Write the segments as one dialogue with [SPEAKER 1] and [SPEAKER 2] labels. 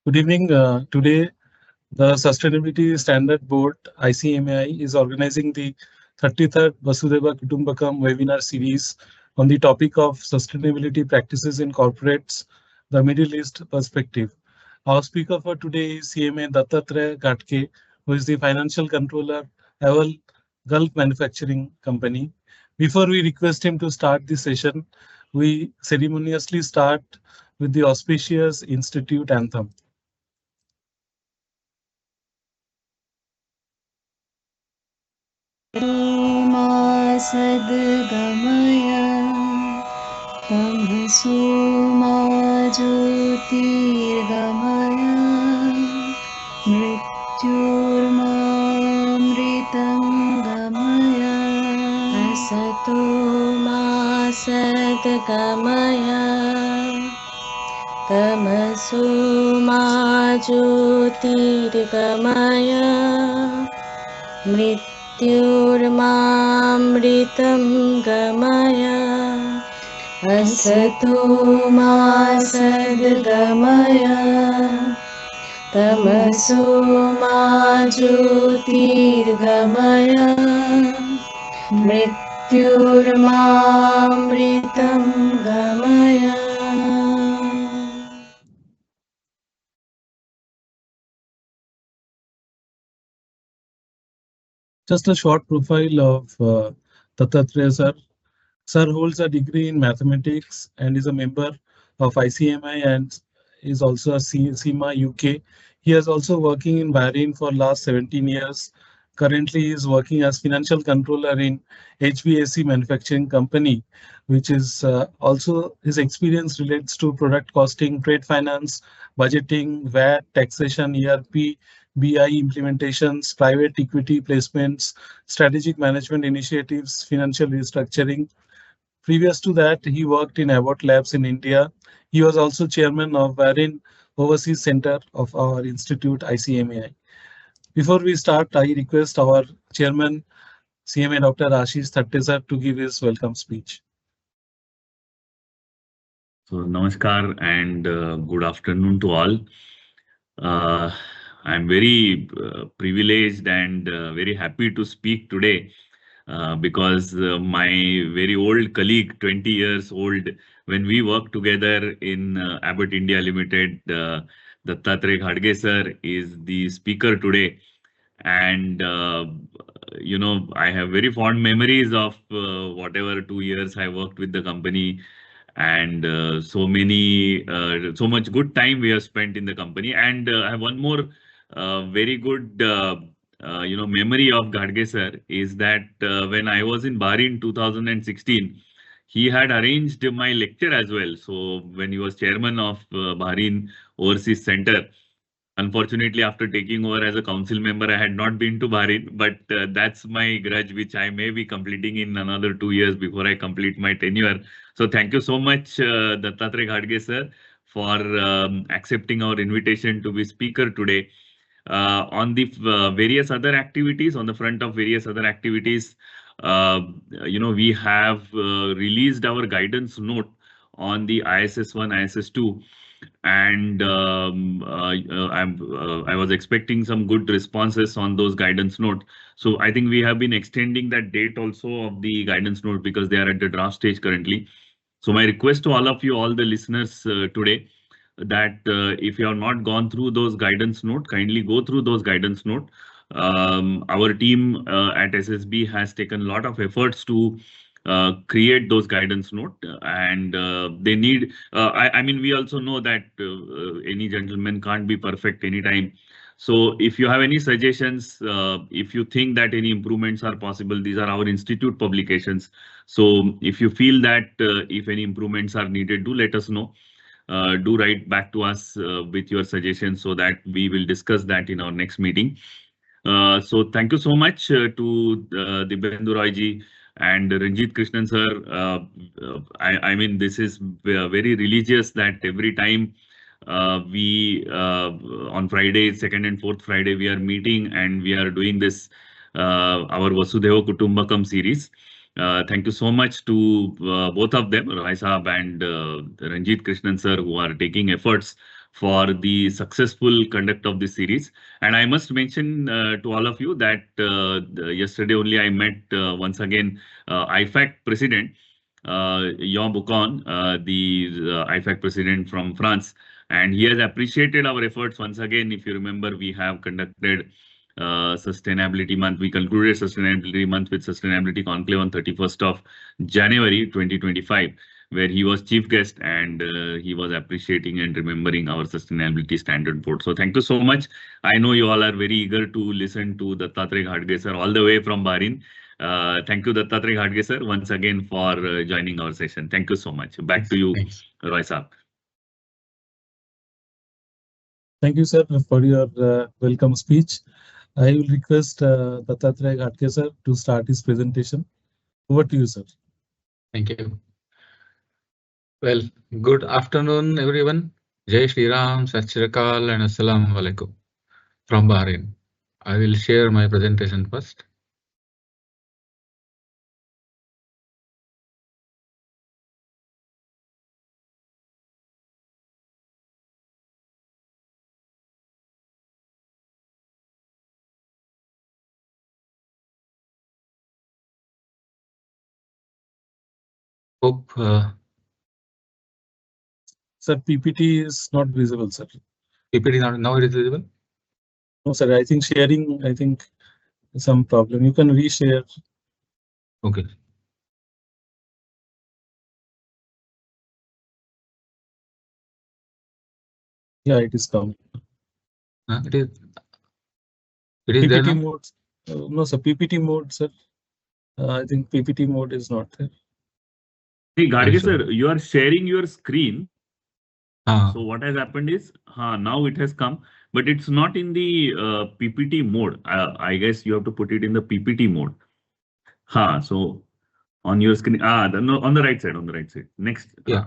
[SPEAKER 1] Good evening. Today, the Sustainability Standard Board (ICMAI) is organizing the 33rd Vasudhaiva Kutumbakam webinar series on the topic of sustainability practices in corporates, the Middle East perspective. Our speaker for today is CMA Dattatreya Ghatke, who is the financial controller, Aval Gulf Manufacturing Company. Before we request him to start the session, we ceremoniously start with the auspicious Institute anthem.
[SPEAKER 2] सद्गमय तमसो मा ज्योतिर्गमय मृत्युर्मामृतं गमय असतो मा सद्गमय तमसो मा ज्योतिर्गमय मृत्युर्मामृतं गमय असतो मा सद्गमय तमसो मा ज्योतिर्गमय मृत्युर्मामृतं गमय.
[SPEAKER 1] Just a short profile of Dattatreya sir. Sir holds a degree in mathematics and is a member of ICMI and is also a CIMA UK. He is also working in Bahrain for last 17 years. Currently, he is working as financial controller in HVAC manufacturing company, which is also his experience relates to product costing, trade finance, budgeting, VAT, taxation, ERP, BI implementations, private equity placements, strategic management initiatives, financial restructuring. Previous to that, he worked in Abbott Labs in India. He was also chairman of Bahrain Overseas Center of our institute, ICMAI. Before we start, I request our chairman, CMA Dr. Ashish Thatte to give his welcome speech.
[SPEAKER 3] So, Namaskar and good afternoon to all. I'm very privileged and very happy to speak today because my very old colleague, 20 years old, when we worked together in Abbott India Limited, Dattatreya Ghatke sir is the speaker today. And, I have very fond memories of whatever 2 years I worked with the company, and so much good time we have spent in the company. And I have one more very good memory of Ghatke sir is that when I was in Bahrain 2016, he had arranged my lecture as well. So when he was chairman of Bahrain Overseas Center, unfortunately, after taking over as a council member, I had not been to Bahrain, but that's my grudge, which I may be completing in another 2 years before I complete my tenure. So thank you so much, Dattatreya Ghatke sir, for accepting our invitation to be speaker today. On the various other activities, on the front of various other activities, we have released our guidance note on the ISS 1, ISS 2. And I was expecting some good responses on those guidance note. So I think we have been extending that date also of the guidance note because they are at the draft stage currently. So my request to all of you, all the listeners today, that if you have not gone through those guidance note, kindly go through those guidance note. Our team at SSB has taken a lot of efforts to create those guidance note, and they need I mean, we also know that any gentleman can't be perfect anytime. So if you have any suggestions, if you think that any improvements are possible, these are our institute publications. So if you feel that if any improvements are needed, do let us know. Do write back to us with your suggestions so that we will discuss that in our next meeting. So thank you so much to Dibyendu Roy ji and Ranjit Krishnan sir. I mean, this is very religious that every time we on Friday, second and fourth Friday, we are meeting and we are doing this our Vasudhaiva Kutumbakam series. Thank you so much to both of them, Roy Saab and Ranjit Krishnan sir, who are taking efforts for the successful conduct of this series. And I must mention to all of you that yesterday only I met once again IFAC President Jean Boucon, the IFAC President from France, and he has appreciated our efforts once again. If you remember, we have conducted Sustainability Month. We concluded Sustainability Month with Sustainability Conclave on 31st of January 2025, where he was chief guest and he was appreciating and remembering our Sustainability Standard Board. So thank you so much. I know you all are very eager to listen to Dattatreya Ghadge sir all the way from Bahrain. Thank you, Dattatreya Ghadge sir, once again for joining our session. Thank you so much. Back to you, Roy Saab.
[SPEAKER 1] Thank you, sir, for your welcome speech. I will request Dattatreya Ghadge sir to start his presentation. Over to you, sir.
[SPEAKER 4] Thank you. Well, good afternoon, everyone. Jai Shri Ram, Sat Shri Akal, and Assalamu Alaikum from Bahrain. I will share my presentation first. Hope
[SPEAKER 1] Sir, PPT is not visible, sir.
[SPEAKER 4] PPT now it is visible.
[SPEAKER 1] No, sir. I think sharing. I think some problem. You can reshare.
[SPEAKER 4] Okay.
[SPEAKER 1] Yeah, it is coming.
[SPEAKER 4] It is there
[SPEAKER 1] PPT
[SPEAKER 4] now?
[SPEAKER 1] mode. No, sir. PPT mode, sir. I think PPT mode is not there.
[SPEAKER 3] Hey, Ghadge
[SPEAKER 4] sure.
[SPEAKER 3] sir, you are sharing your screen.
[SPEAKER 4] Ah.
[SPEAKER 3] So what has happened is, now it has come, but it's not in the PPT mode. I guess you have to put it in the PPT mode. So on your screen, no, on the right side, Next.
[SPEAKER 4] Yeah.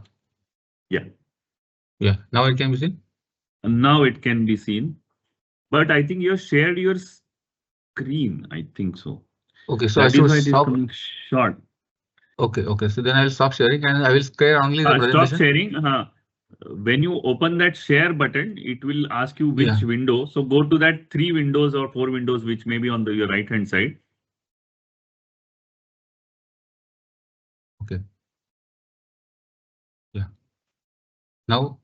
[SPEAKER 3] Yeah.
[SPEAKER 4] Yeah. Now it can be seen.
[SPEAKER 3] Now it can be seen, but I think you have shared your screen. I think so.
[SPEAKER 4] Okay. So
[SPEAKER 3] That
[SPEAKER 4] I
[SPEAKER 3] is why it
[SPEAKER 4] should
[SPEAKER 3] is
[SPEAKER 4] stop.
[SPEAKER 3] coming short.
[SPEAKER 4] Okay. Okay. So then I'll stop sharing and I will share only the presentation.
[SPEAKER 3] Stop sharing. When you open that share button, it will ask you which window. So go to that 3 windows or 4 windows, which may be on your right hand side.
[SPEAKER 4] Okay. Yeah. Now.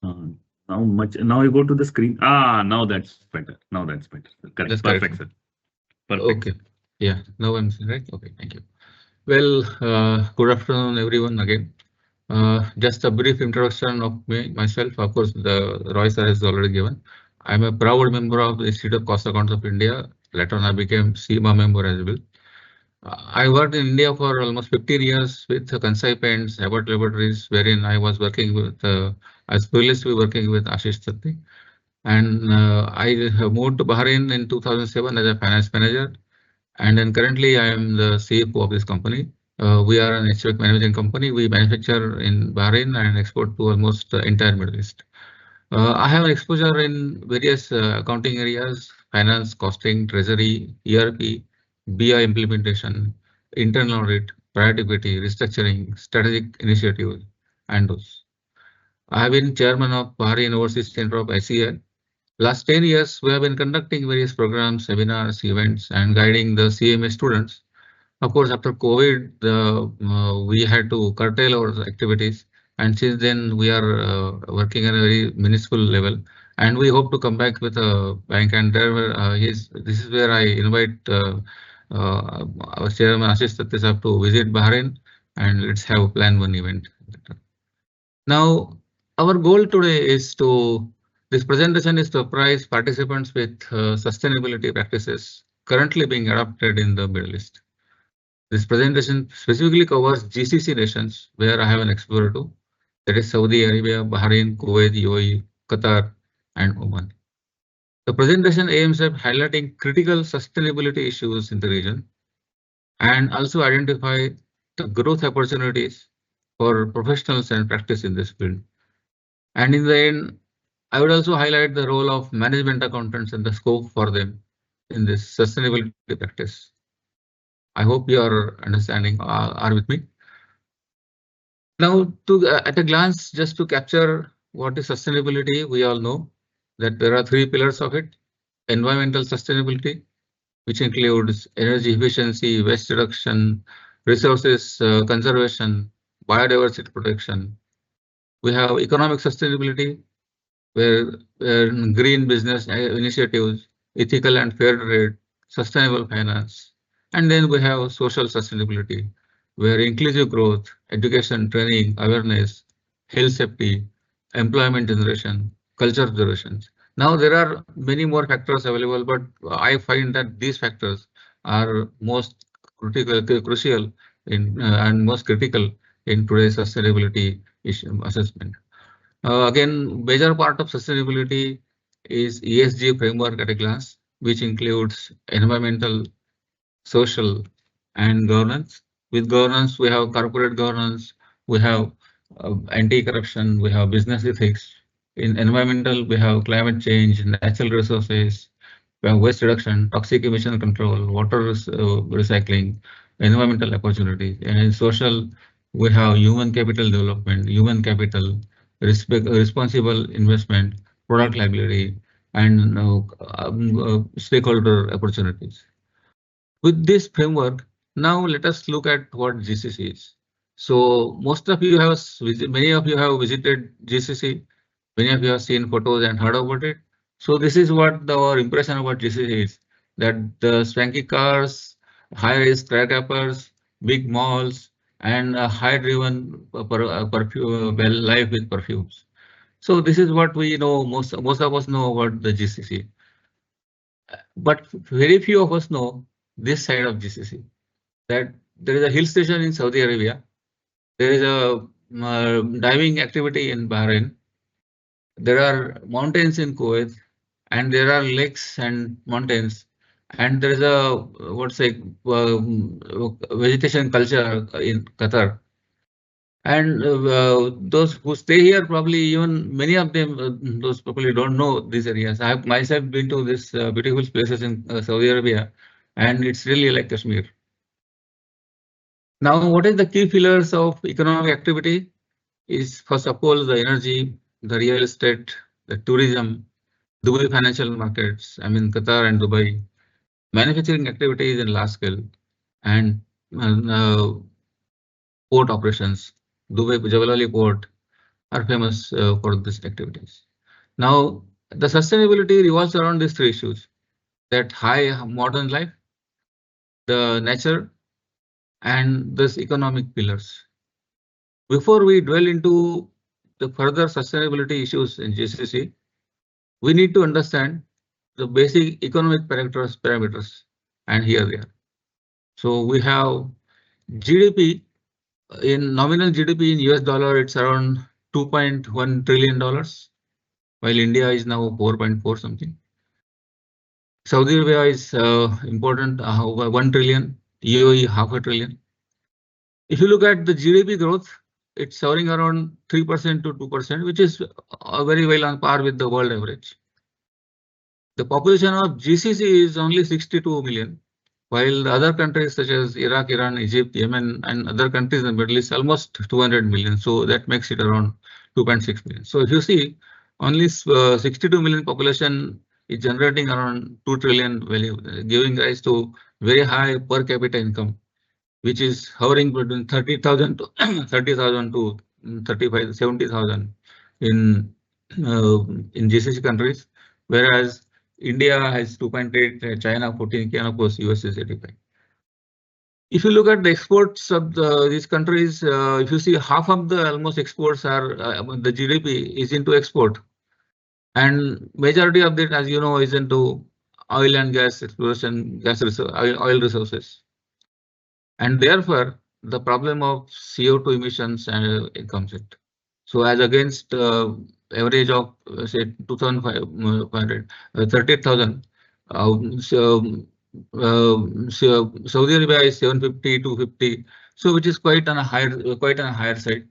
[SPEAKER 3] Now you go to the screen. Now that's better. Correct.
[SPEAKER 4] That's
[SPEAKER 3] perfect, sir. Perfect.
[SPEAKER 4] Okay. Yeah. Now I'm seeing, right. Okay. Thank you. Well, good afternoon, everyone again. Just a brief introduction of myself. Of course, the Roy sir has already given. I'm a proud member of the Institute of Cost Accounts of India. Later on, I became SEMA member as well. I worked in India for almost 15 years with Kansai Paints, Abbott Laboratories, wherein I was working with, I was privileged to be working with Ashish Tatti. And I moved to Bahrain in 2007 as a finance manager. And then currently I am the CFO of this company. We are an HVAC management company. We manufacture in Bahrain and export to almost the entire Middle East. I have an exposure in various accounting areas: finance, costing, treasury, ERP, BI implementation, internal audit, private equity, restructuring, strategic initiatives, and those. I have been chairman of Bahrain Overseas Center of ICL. Last 10 years, we have been conducting various programs, seminars, events, and guiding the CMA students. Of course, after COVID, we had to curtail our activities. And since then, we are working at a very minuscule level. And we hope to come back with a bank. And this is where I invite our chairman, Ashish Tatti sahab, to visit Bahrain. And let's have a plan one event. Now, our goal today is this presentation is to apprise participants with sustainability practices currently being adopted in the Middle East. This presentation specifically covers GCC nations where I have an exposure to, that is Saudi Arabia, Bahrain, Kuwait, UAE, Qatar, and Oman. The presentation aims at highlighting critical sustainability issues in the region and also identify the growth opportunities for professionals and practice in this field. And in the end, I would also highlight the role of management accountants and the scope for them in this sustainability practice. I hope you are understanding, are with me. Now, at a glance, just to capture what is sustainability, we all know that there are three pillars of it: environmental sustainability, which includes energy efficiency, waste reduction, resources conservation, biodiversity protection. We have economic sustainability, where green business initiatives, ethical and fair trade, sustainable finance. And then we have social sustainability, where inclusive growth, education, training, awareness, health safety, employment generation, culture generations. Now there are many more factors available, but I find that these factors are most crucial and most critical in today's sustainability issue assessment. Again, major part of sustainability is ESG framework at a glance, which includes environmental, social, and governance. With governance, we have corporate governance, we have anti-corruption, we have business ethics. In environmental, we have climate change, natural resources, we have waste reduction, toxic emission control, water recycling, environmental opportunities. And in social, we have human capital development, human capital, responsible investment, product liability, and stakeholder opportunities. With this framework, now let us look at what GCC is. So most of you have, many of you have visited GCC, many of you have seen photos and heard about it. So this is what our impression about GCC is, that the swanky cars, high-rise skyscrapers, big malls, and a high-driven perfume, well, life with perfumes. So this is what we know, most of us know about the GCC. But very few of us know this side of GCC, that there is a hill station in Saudi Arabia, there is a diving activity in Bahrain, there are mountains in Kuwait, and there are lakes and mountains, and there is a what's like vegetation culture in Qatar. And those who stay here, probably even many of them, those probably don't know these areas. I have myself been to this beautiful places in Saudi Arabia, and it's really like Kashmir. Now, what is the key pillars of economic activity? Is first of all the energy, the real estate, the tourism, Dubai financial markets, I mean Qatar and Dubai, manufacturing activities in large scale, and uh, port operations. Dubai Jebel Ali port are famous for these activities. Now, the sustainability revolves around these three issues: that high modern life, the nature, and these economic pillars. Before we dwell into the further sustainability issues in GCC, we need to understand the basic economic parameters, and here they are. So we have GDP. In nominal GDP in US dollar, it's around $2.1 trillion, while India is now 4.4 something. Saudi Arabia is important, 1 trillion, UAE half a trillion. If you look at the GDP growth, it's hovering around 3% to 2%, which is very well on par with the world average. The population of GCC is only 62 million, while the other countries such as Iraq, Iran, Egypt, Yemen, and other countries in the Middle East almost 200 million. So that makes it around 2.6 million. So if you see, only 62 million population is generating around 2 trillion value, giving rise to very high per capita income, which is hovering between 30,000 to 30,000 to 35, 70,000 in GCC countries, whereas India has 2.8, China 14K, and of course US is 85. If you look at the exports of these countries, if you see half of the almost exports are the GDP is into export, and majority of it, as you know, is into oil and gas exploration, oil resources, and therefore the problem of CO2 emissions comes in. So as against average of say 2,500, 30,000. Saudi Arabia is 750, 250, so which is quite on a higher side.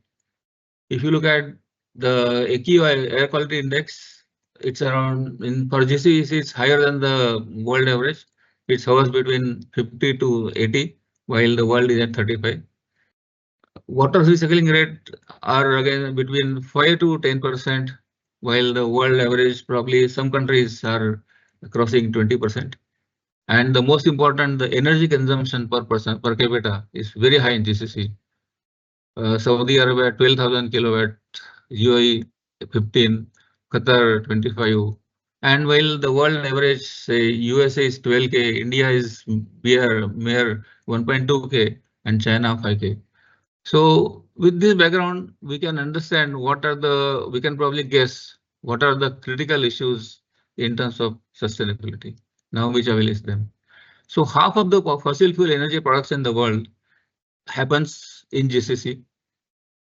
[SPEAKER 4] If you look at the AQI, air quality index, it's around for GCC it's higher than the world average. It hovers between 50 to 80, while the world is at 35. Water recycling rate are again between 5 to 10%, while the world average probably some countries are crossing 20%. And the most important, the energy consumption per person per capita is very high in GCC. Saudi Arabia 12,000 kilowatt, UAE 15, Qatar 25. And while the world average, say USA is 12K, India is mere 1.2K, and China 5K. So with this background, we can understand we can probably guess what are the critical issues in terms of sustainability. Now which I will list them. So half of the fossil fuel energy products in the world happens in GCC,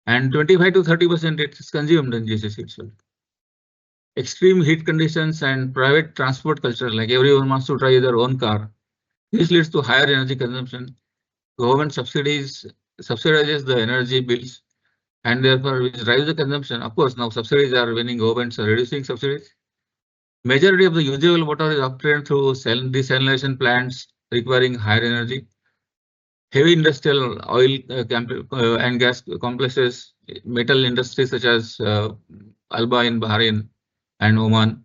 [SPEAKER 4] and 25 to 30% it is consumed in GCC itself. Extreme heat conditions and private transport culture, like everyone wants to drive their own car. This leads to higher energy consumption. Government subsidizes the energy bills, and therefore which drives the consumption. Of course, now subsidies are winning, governments are reducing subsidies. Majority of the usable water is obtained through desalination plants requiring higher energy. Heavy industrial oil and gas complexes, metal industries such as Alba in Bahrain and Oman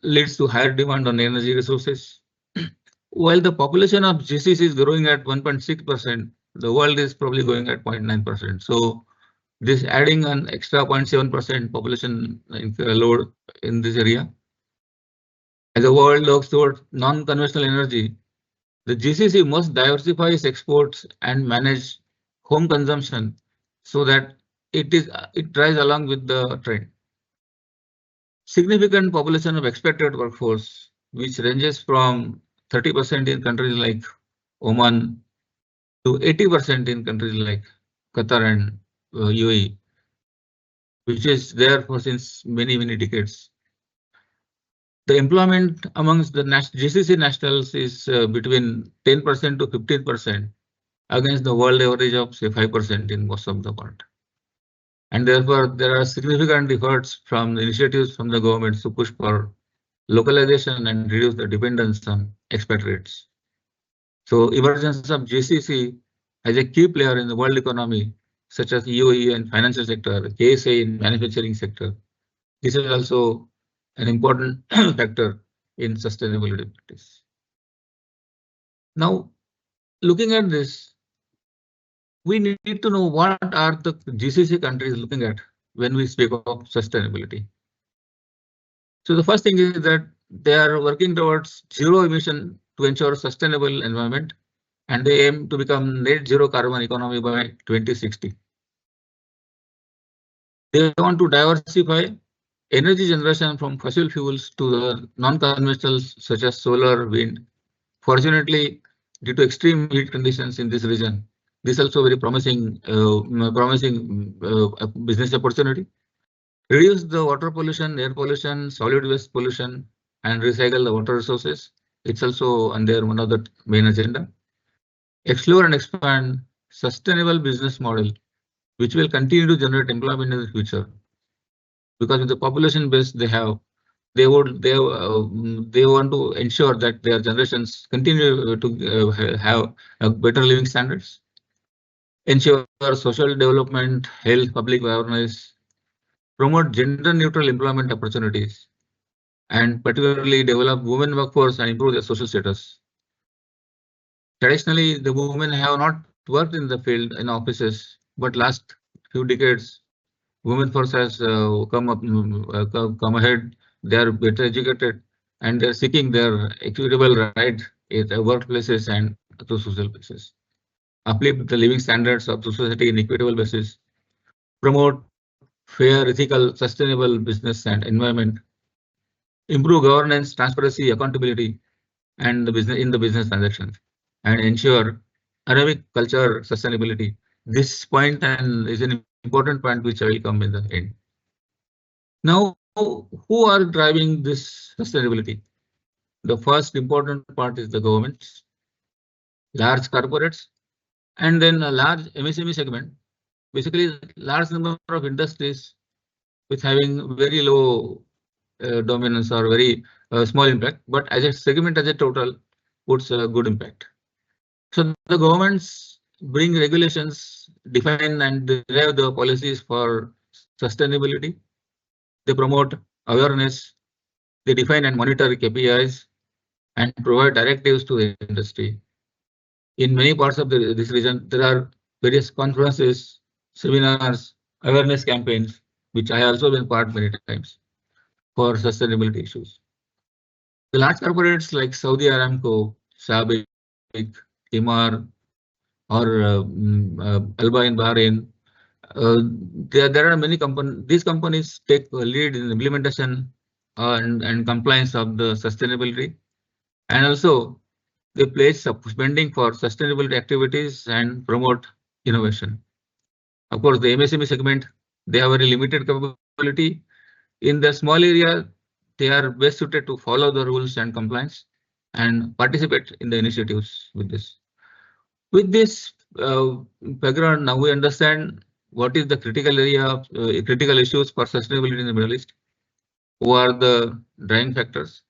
[SPEAKER 4] leads to higher demand on energy resources. While the population of GCC is growing at 1.6%, the world is probably going at 0.9%. So this adding an extra 0.7% population load in this area. As the world looks towards non-conventional energy, the GCC must diversify its exports and manage home consumption so that it drives along with the trend. Significant population of expected workforce, which ranges from 30% in countries like Oman to 80% in countries like Qatar and UAE, which is there for since many decades. The employment amongst the GCC nationals is between 10% to 15% against the world average of say 5% in most of the world. And therefore, there are significant efforts from the initiatives from the government to push for localization and reduce the dependence on expatriates. So emergence of GCC as a key player in the world economy, such as UAE and financial sector, KSA in manufacturing sector. This is also an important factor in sustainability practice. Now, looking at this, we need to know what are the GCC countries looking at when we speak of sustainability. So the first thing is that they are working towards zero emission to ensure sustainable environment, and they aim to become net zero carbon economy by 2060. They want to diversify energy generation from fossil fuels to the non-conventional such as solar, wind. Fortunately, due to extreme heat conditions in this region, this is also very promising business opportunity. Reduce the water pollution, air pollution, solid waste pollution, and recycle the water resources. It's also on their one of the main agenda. Explore and expand sustainable business model, which will continue to generate employment in the future. Because with the population base they have, they want to ensure that their generations continue to have better living standards. Ensure social development, health, public awareness, promote gender neutral employment opportunities, and particularly develop women workforce and improve their social status. Traditionally, the women have not worked in the field in offices, but last few decades, women force has come ahead. They are better educated and they are seeking their equitable right at workplaces and to social places. Uplift the living standards of the society in equitable basis. Promote fair, ethical, sustainable business and environment. Improve governance, transparency, accountability, and the business transactions, and ensure Arabic culture sustainability. This point and is an important point which I will come in the end. Now, who are driving this sustainability? The first important part is the governments, large corporates, and then a large MSME segment. Basically, large number of industries with having very low dominance or very small impact, but as a segment as a total puts a good impact. So the governments bring regulations, define and derive the policies for sustainability. They promote awareness. They define and monitor KPIs and provide directives to the industry. In many parts of this region, there are various conferences, seminars, awareness campaigns, which I also been part many times for sustainability issues. The large corporates like Saudi Aramco, Sabic, Imar, or Alba in Bahrain, there are many companies. These companies take a lead in implementation and compliance of the sustainability, and also they place spending for sustainability activities and promote innovation. Of course, the MSME segment, they have very limited capability. In the small area, they are best suited to follow the rules and compliance and participate in the initiatives with this. With this background, now we understand what is the critical area of critical issues for sustainability in the Middle East. Who are the driving factors?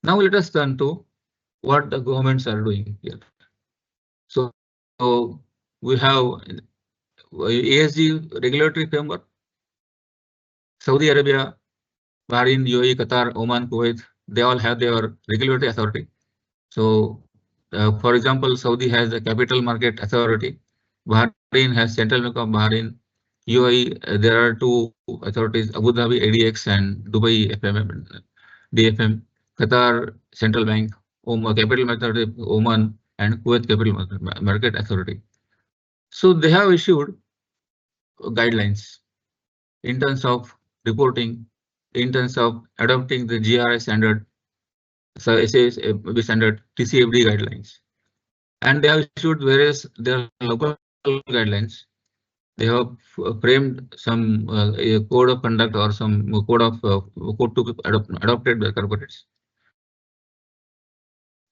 [SPEAKER 4] Now let us turn to what the governments are doing here. So we have ESG regulatory framework. Saudi Arabia, Bahrain, UAE, Qatar, Oman, Kuwait, they all have their regulatory authority. So, for example, Saudi has the Capital Market Authority. Bahrain has Central Bank of Bahrain. UAE, there are two authorities, Abu Dhabi ADX and Dubai DFM. Qatar Central Bank, Capital Market Oman, and Kuwait Capital Market Authority. So they have issued guidelines in terms of reporting, in terms of adopting the GRI standard, so SASB standard, TCFD guidelines, and they have issued various their local guidelines. They have framed some code of conduct or some code to be adopted by corporates.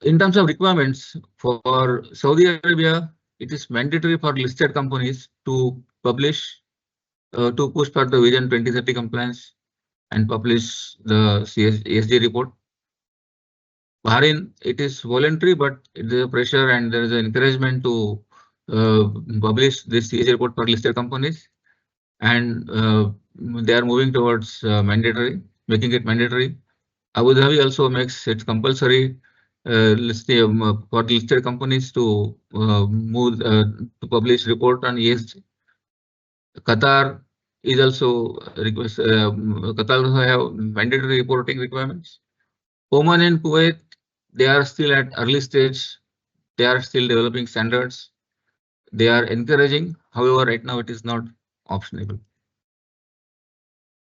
[SPEAKER 4] In terms of requirements for Saudi Arabia, it is mandatory for listed companies to publish, to push for the Vision 2030 compliance and publish the ESG report. Bahrain, it is voluntary, but there is a pressure and there is an encouragement to publish this ESG report for listed companies, and they are moving towards mandatory, making it mandatory. Abu Dhabi also makes it compulsory for listed companies to move to publish report on ESG. Qatar is also Qatar also have mandatory reporting requirements. Oman and Kuwait, they are still at early stage. They are still developing standards. They are encouraging. However, right now it is not optional.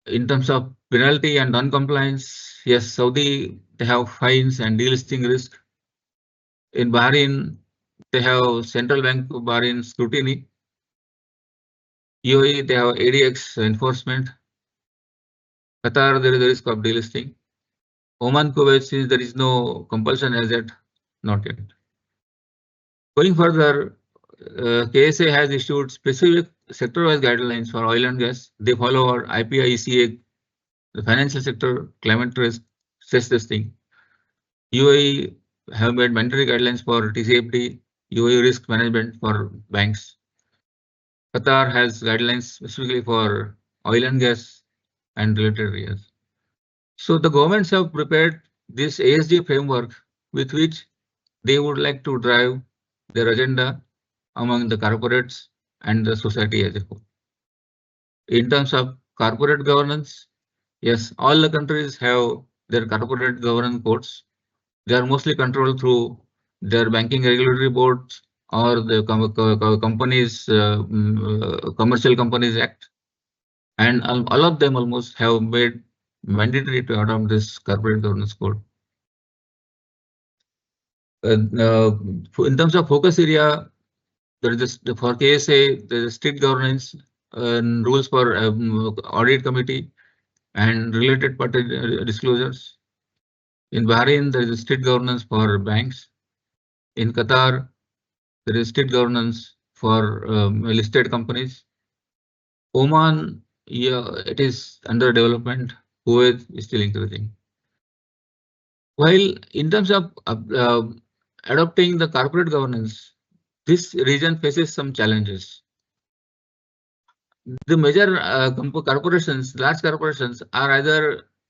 [SPEAKER 4] In terms of penalty and non-compliance, yes, Saudi, they have fines and delisting risk. In Bahrain, they have Central Bank of Bahrain scrutiny. UAE, they have ADX enforcement. Qatar, there is a risk of delisting. Oman, Kuwait, since there is no compulsion as yet, not yet. Going further, KSA has issued specific sector-wise guidelines for oil and gas. They follow our IPI ECA, the financial sector, climate risk, stress testing. UAE have made mandatory guidelines for TCFD, UAE risk management for banks. Qatar has guidelines specifically for oil and gas and related areas. So the governments have prepared this ESG framework with which they would like to drive their agenda among the corporates and the society as a whole. In terms of corporate governance, yes, all the countries have their corporate governance codes. They are mostly controlled through their banking regulatory boards or the companies, Commercial Companies Act, and all of them almost have made mandatory to adopt this corporate governance code. In terms of focus area, there is for KSA, there is strict governance and rules for audit committee and related party disclosures. In Bahrain, there is strict governance for banks. In Qatar, there is strict governance for listed companies. Oman, yeah, it is under development. Kuwait is still encouraging. While in terms of adopting the corporate governance, this region faces some challenges. The major corporations, large corporations, are either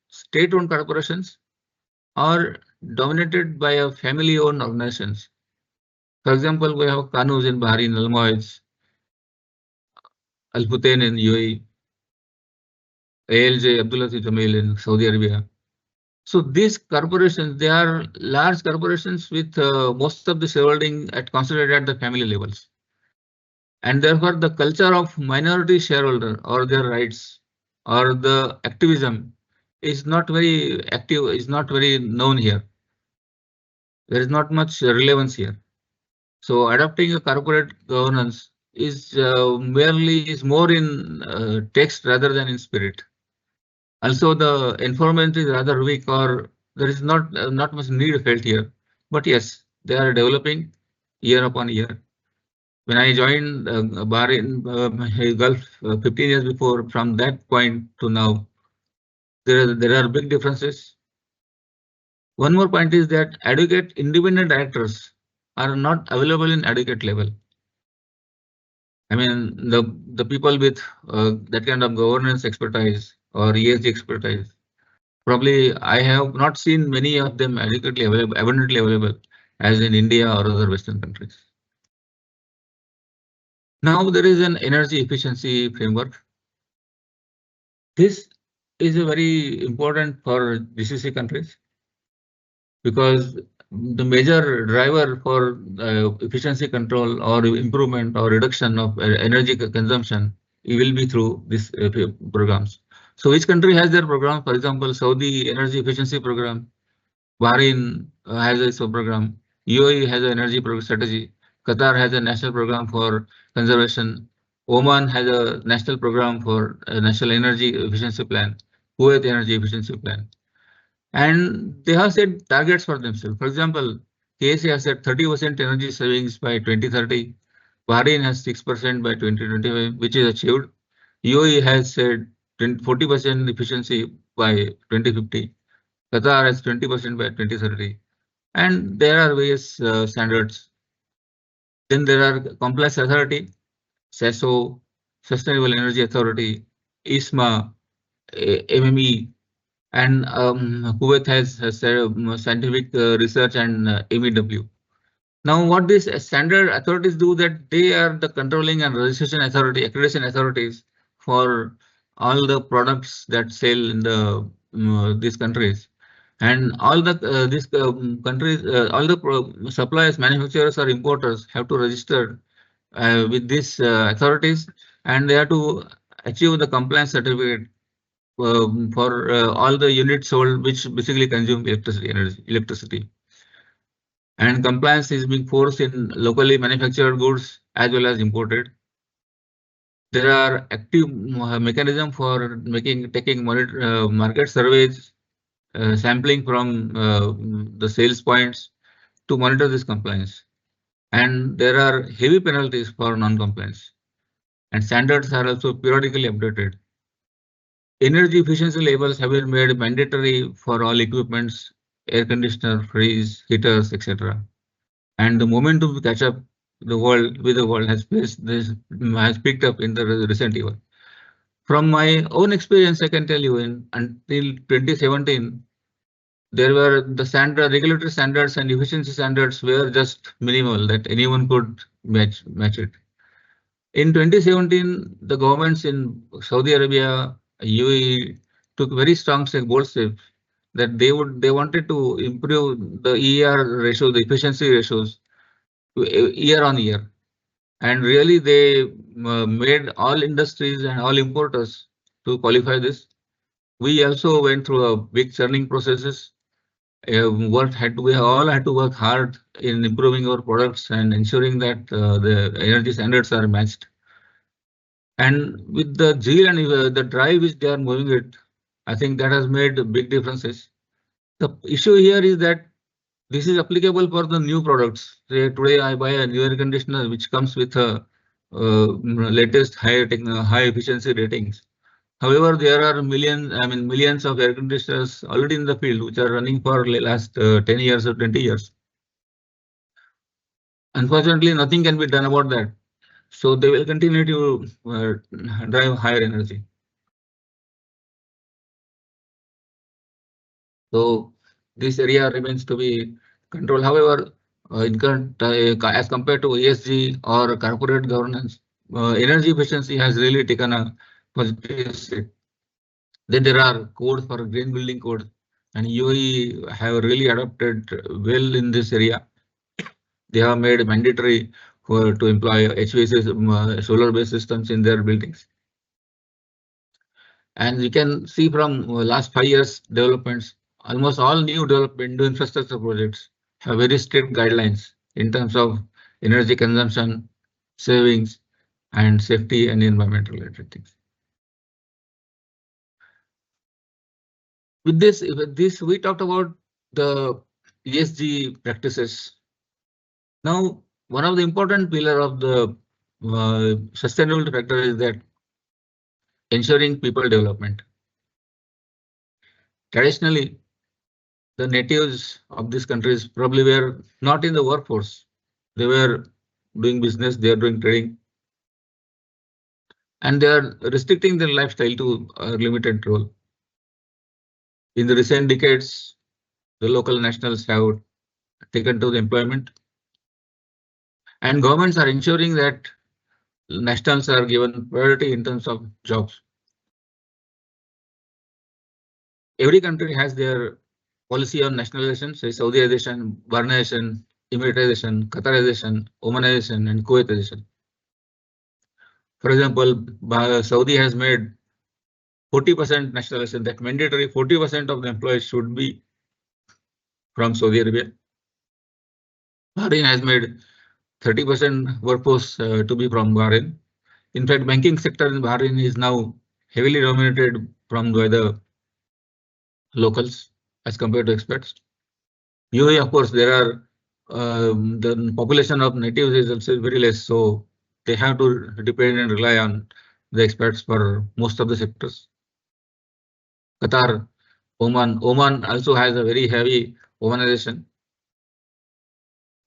[SPEAKER 4] state-owned corporations or dominated by a family-owned organizations. For example, we have Kanuz in Bahrain, Almoids, Al Futain in UAE, ALJ Abdulaziz Jamil in Saudi Arabia. So these corporations, they are large corporations with most of the shareholding concentrated at the family levels. And therefore, the culture of minority shareholder or their rights or the activism is not very active, is not very known here. There is not much relevance here. So adopting a corporate governance is more in text rather than in spirit. Also, the environment is rather weak, or there is not much need felt here. But yes, they are developing year upon year. When I joined Bahrain, Gulf 15 years before, from that point to now, there are big differences. One more point is that adequate independent directors are not available in adequate level. I mean, the people with that kind of governance expertise or ESG expertise, probably I have not seen many of them adequately available, abundantly available, as in India or other Western countries. Now there is an energy efficiency framework. This is a very important for GCC countries because the major driver for efficiency control or improvement or reduction of energy consumption, it will be through these programs. So each country has their program. For example, Saudi energy efficiency program, Bahrain has a program, UAE has an energy strategy, Qatar has a national program for conservation, Oman has a national program for a national energy efficiency plan, Kuwait energy efficiency plan. And they have set targets for themselves. For example, KSA has set 30% energy savings by 2030. Bahrain has 6% by 2025, which is achieved. UAE has said 40% efficiency by 2050. Qatar has 20% by 2030. And there are various standards. Then there are Compliance Authority, SESO, Sustainable Energy Authority, ISMA, MME, and Kuwait has scientific research and MEW. Now, what these standard authorities do, that they are the controlling and registration authority, accreditation authorities for all the products that sell in the these countries, and all the these countries, all the suppliers, manufacturers or importers have to register with these authorities, and they have to achieve the compliance certificate for all the units sold which basically consume electricity. And compliance is being forced in locally manufactured goods as well as imported. There are active mechanisms for taking market surveys, sampling from the sales points to monitor this compliance. And there are heavy penalties for non-compliance. And standards are also periodically updated. Energy efficiency labels have been made mandatory for all equipments, air conditioner, fridge, heaters, etc. And the momentum to catch up the world has picked up in the recent year. From my own experience, I can tell you, until 2017, there were the regulatory standards and efficiency standards were just minimal that anyone could match it. In 2017, the governments in Saudi Arabia, UAE took very strong bold steps that they wanted to improve the ER ratio, the efficiency ratios year on year, and really they made all industries and all importers to qualify this. We also went through a big churning processes. We all had to work hard in improving our products and ensuring that the energy standards are matched. And with the zeal and the drive which they are moving it, I think that has made big differences. The issue here is that this is applicable for the new products. Say today I buy a new air conditioner which comes with a latest high efficiency ratings. However, there are millions of air conditioners already in the field which are running for the last 10 years or 20 years. Unfortunately, nothing can be done about that. So they will continue to drive higher energy. So this area remains to be controlled. However, as compared to ESG or corporate governance, energy efficiency has really taken a positive step. Then there are codes for green building codes, and UAE have really adopted well in this area. They have made mandatory to employ HVAC solar-based systems in their buildings. And we can see from last 5 years developments, almost all new development infrastructure projects have very strict guidelines in terms of energy consumption, savings, and safety and environmental related things. With this, we talked about the ESG practices. Now, one of the important pillar of the sustainability factor is that ensuring people development. Traditionally, the natives of these countries probably were not in the workforce. They were doing business, they are doing trading, and they are restricting their lifestyle to a limited role. In the recent decades, the local nationals have taken to the employment, and governments are ensuring that nationals are given priority in terms of jobs. Every country has their policy on nationalization, say Saudiization, Bahrainization, Emiratization, Qatarization, Omanization, and Kuwaitization. For example, Saudi has made 40% nationalization, that mandatory 40% of the employees should be from Saudi Arabia. Bahrain has made 30% workforce to be from Bahrain. In fact, banking sector in Bahrain is now heavily dominated by the locals as compared to expats. UAE, of course, there are the population of natives is also very less, so they have to depend and rely on the expats for most of the sectors. Qatar, Oman also has a very heavy Omanization,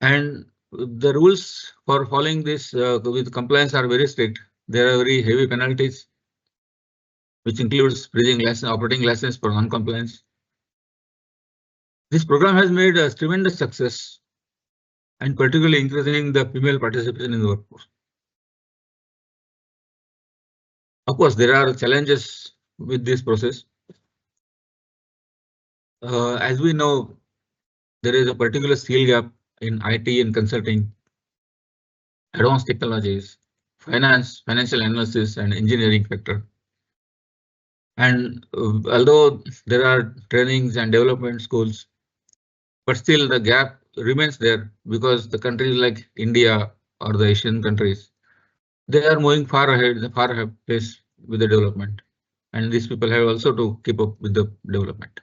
[SPEAKER 4] and the rules for following this with compliance are very strict. There are very heavy penalties, which includes freezing license, operating license for non-compliance. This program has made a tremendous success, and particularly increasing the female participation in the workforce. Of course, there are challenges with this process. As we know, there is a particular skill gap in IT and consulting, advanced technologies, financial analysis, and engineering sector. And although there are trainings and development schools, but still the gap remains there because the countries like India or the Asian countries, they are moving far ahead pace with the development, and these people have also to keep up with the development.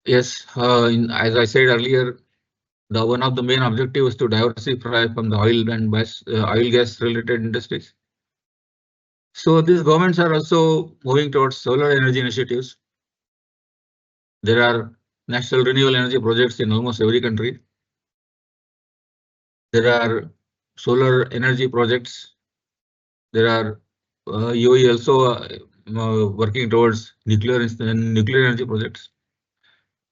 [SPEAKER 4] Yes, as I said earlier, one of the main objectives is to diversify from the oil and gas related industries. So these governments are also moving towards solar energy initiatives. There are national renewable energy projects in almost every country. There are solar energy projects. There are UAE also working towards nuclear energy projects.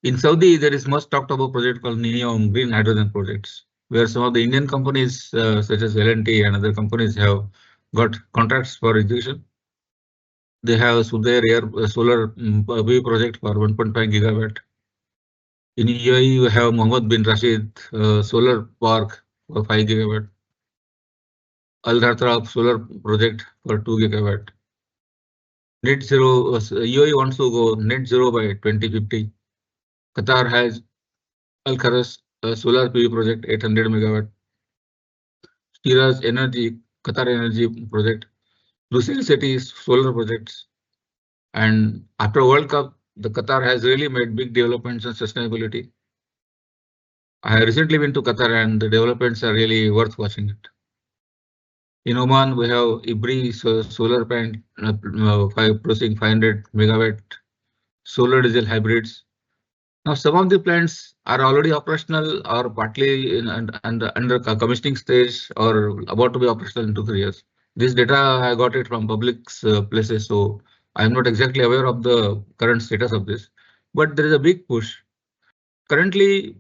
[SPEAKER 4] In Saudi, there is much talked about project called NEOM, green hydrogen projects, where some of the Indian companies such as L&T and other companies have got contracts for execution. They have solar PV project for 1.5 gigawatt. In UAE, we have Mohammed bin Rashid solar park for 5 gigawatt. Al Dhartrab solar project for 2 gigawatt. Net zero, UAE wants to go net zero by 2050. Qatar has Al Kharas solar PV project 800 megawatt. Shiraz Energy, Qatar Energy project. Lusail Cities solar projects. And after World Cup, the Qatar has really made big developments on sustainability. I have recently been to Qatar and the developments are really worth watching it. In Oman, we have IBRI solar plant producing 500 megawatt solar diesel hybrids. Now, some of the plants are already operational or partly under commissioning stage or about to be operational in 2-3 years. This data I got it from public places, so I'm not exactly aware of the current status of this, but there is a big push. Currently,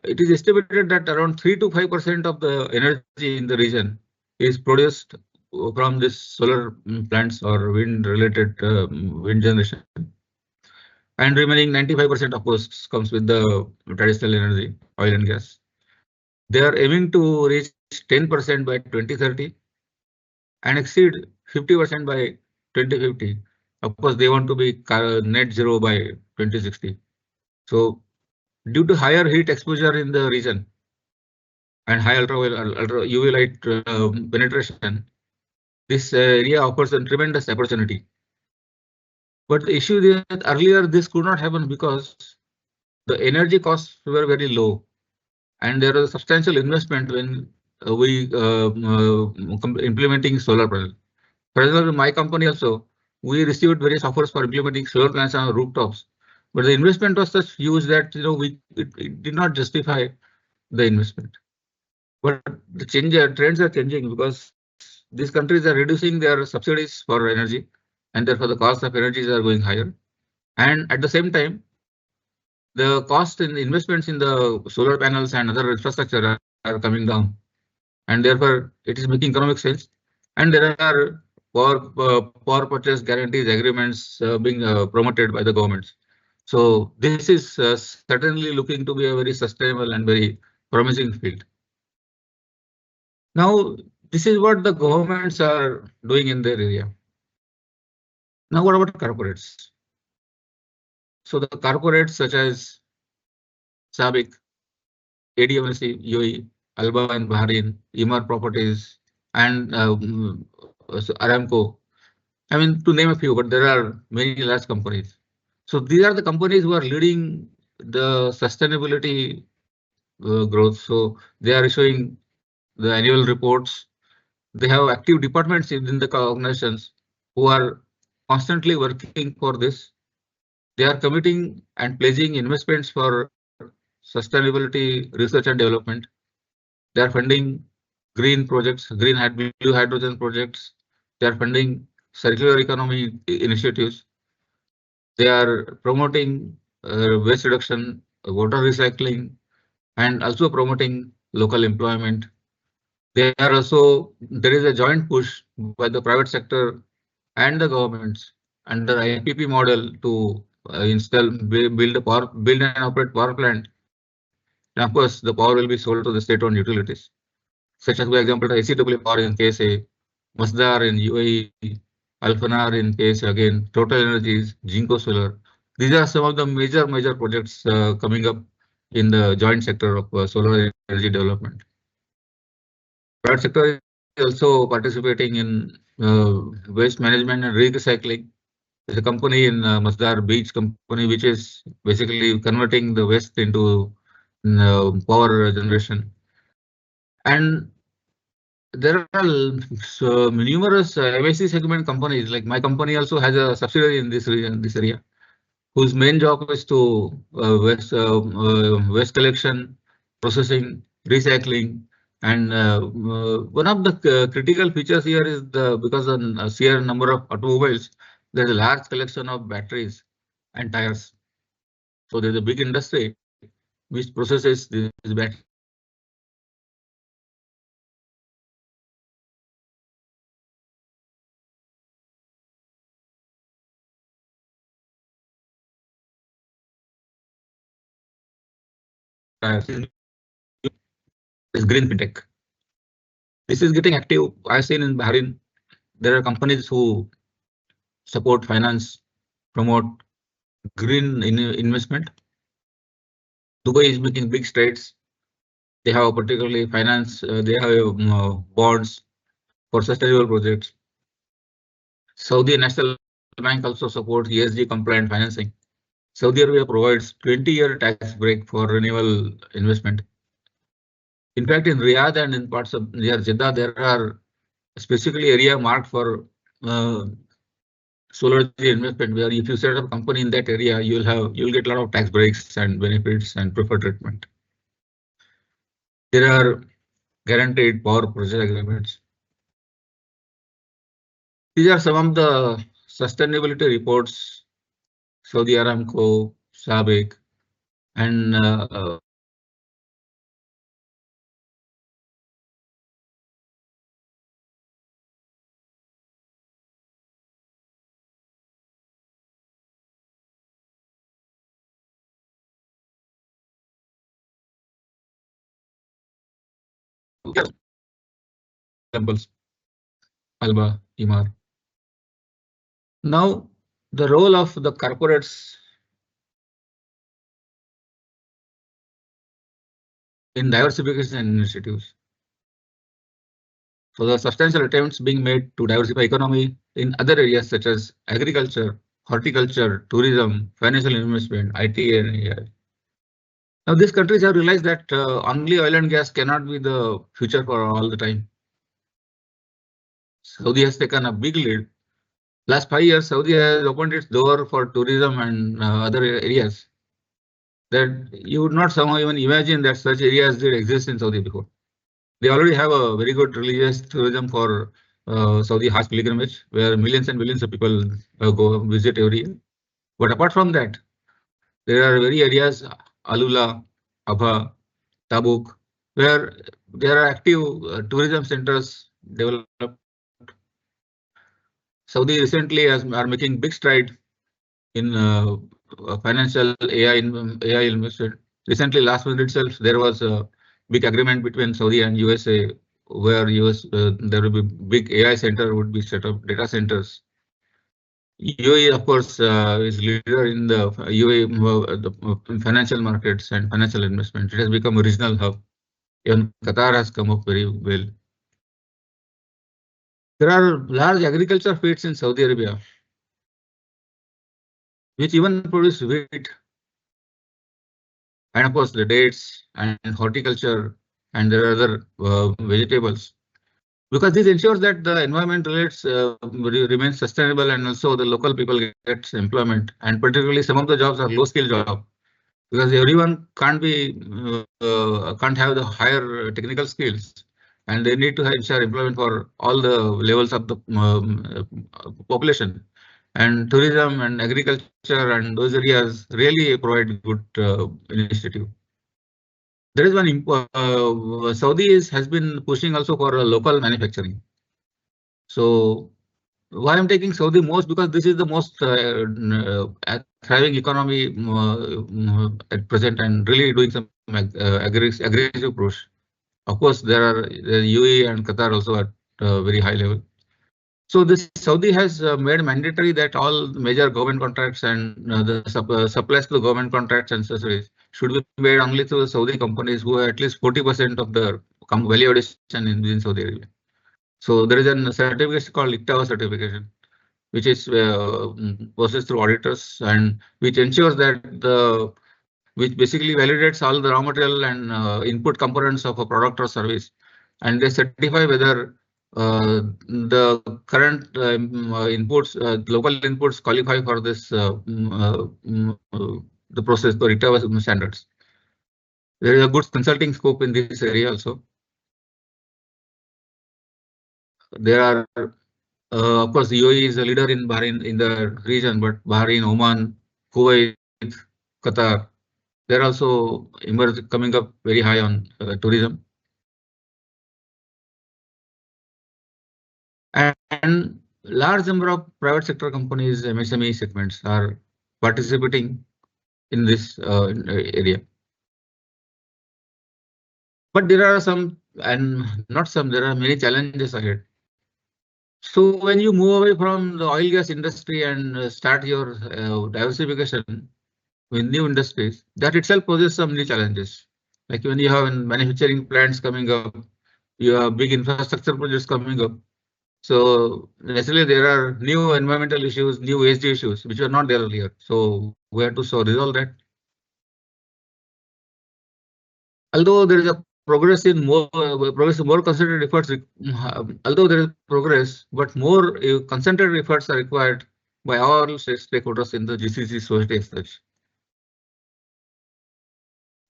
[SPEAKER 4] it is estimated that around 3 to 5% of the energy in the region is produced from this solar plants or wind related wind generation. And remaining 95% of course comes with the traditional energy, oil and gas. They are aiming to reach 10% by 2030 and exceed 50% by 2050. Of course, they want to be net zero by 2060. So due to higher heat exposure in the region and high ultra UV light penetration, this area offers a tremendous opportunity. But the issue is that earlier this could not happen because the energy costs were very low and there was a substantial investment when we implementing solar panel. For example, my company also, we received various offers for implementing solar panels on our rooftops, but the investment was such huge that it did not justify the investment. But the trends are changing because these countries are reducing their subsidies for energy, and therefore the cost of energies are going higher. And at the same time, the cost in investments in the solar panels and other infrastructure are coming down, and therefore it is making economic sense. And there are power purchase guarantees agreements being promoted by the governments. So this is certainly looking to be a very sustainable and very promising field. Now, this is what the governments are doing in their area. Now, what about corporates? So the corporates such as SABIC, ADMSC, UAE, Alba and Bahrain, Emaar Properties, and Aramco. I mean, to name a few, but there are many large companies. So these are the companies who are leading the sustainability growth. So they are issuing the annual reports. They have active departments in the organizations who are constantly working for this. They are committing and pledging investments for sustainability research and development. They are funding green projects, blue hydrogen projects. They are funding circular economy initiatives. They are promoting waste reduction, water recycling, and also promoting local employment. There is a joint push by the private sector and the governments under IPP model to build and operate power plant. And of course, the power will be sold to the state-owned utilities, such as, for example, the ACW Power in KSA, Masdar in UAE, Alfanar in KSA again, Total Energies, Jinko Solar. These are some of the major projects coming up in the joint sector of solar energy development. Private sector is also participating in waste management and recycling. There's a company in Masdar Beach company, which is basically converting the waste into power generation. And there are numerous MSC segment companies, like my company also has a subsidiary in this region, this area, whose main job is to waste collection, processing, recycling. And one of the critical features here is because the sheer number of automobiles, there's a large collection of batteries and tires. So there's a big industry which processes these batteries. Is green fintech. This is getting active. I've seen in Bahrain, there are companies who support finance, promote green investment. Dubai is making big strides. They have particularly finance, they have bonds for sustainable projects. Saudi National Bank also supports ESG compliant financing. Saudi Arabia provides 20-year tax break for renewable investment. In fact, in Riyadh and in parts of near Jeddah, there are specifically area marked for solar energy investment, where if you set up a company in that area, you'll get a lot of tax breaks and benefits and preferred treatment. There are guaranteed power purchase agreements. These are some of the sustainability reports. Saudi Aramco, SABIC, and examples, Alba, Imar. Now, the role of the corporates in diversification initiatives. So the substantial attempts being made to diversify economy in other areas such as agriculture, horticulture, tourism, financial investment, IT and AI. Now these countries have realized that only oil and gas cannot be the future for all the time. Saudi has taken a big lead. Last 5 years, Saudi has opened its door for tourism and other areas that you would not somehow even imagine that such areas did exist in Saudi before. They already have a very good religious tourism for Saudi Hajj pilgrimage, where millions and millions of people go visit every year. But apart from that, there are very areas, Alula, Abha, Tabuk, where there are active tourism centers developed. Saudi recently are making big stride in financial AI investment. Recently, last month itself, there was a big agreement between Saudi and USA, where there will be big AI center would be set up, data centers. UAE, of course, is leader in the UAE the financial markets and financial investment. It has become a regional hub. Even Qatar has come up very well. There are large agriculture fields in Saudi Arabia, which even produce wheat, and of course the dates and horticulture, and there are other vegetables. Because this ensures that the environment remains sustainable, and also the local people get employment, and particularly some of the jobs are low-skill jobs, because everyone can't have the higher technical skills, and they need to ensure employment for all the levels of the population. And tourism and agriculture and those areas really provide good initiative. There is one Saudi has been pushing also for local manufacturing. So why I'm taking Saudi most, because this is the most thriving economy at present, and really doing some aggressive push. Of course, there are the UAE and Qatar also at very high level. So this Saudi has made mandatory that all major government contracts and the supplies to the government contracts and accessories should be made only through the Saudi companies who have at least 40% of the value addition in Saudi Arabia. So there is a certification called ICTAWA certification, which is processed through auditors, and which ensures that which basically validates all the raw material and input components of a product or service, and they certify whether the current inputs, local inputs qualify for this the process, the ICTAWA standards. There is a good consulting scope in this area also. There are, of course, UAE is a leader in Bahrain in the region, but Bahrain, Oman, Kuwait, Qatar, they're also coming up very high on tourism. And large number of private sector companies, MSME segments, are participating in this area. But there are some, and not some, there are many challenges ahead. So when you move away from the oil gas industry and start your diversification with new industries, that itself poses some new challenges. Like when you have manufacturing plants coming up, you have big infrastructure projects coming up. So naturally there are new environmental issues, new ESG issues, which were not there earlier. So we have to resolve that. Although there is a progress in more concentrated efforts, although there is progress, but more concentrated efforts are required by all stakeholders in the GCC society as such.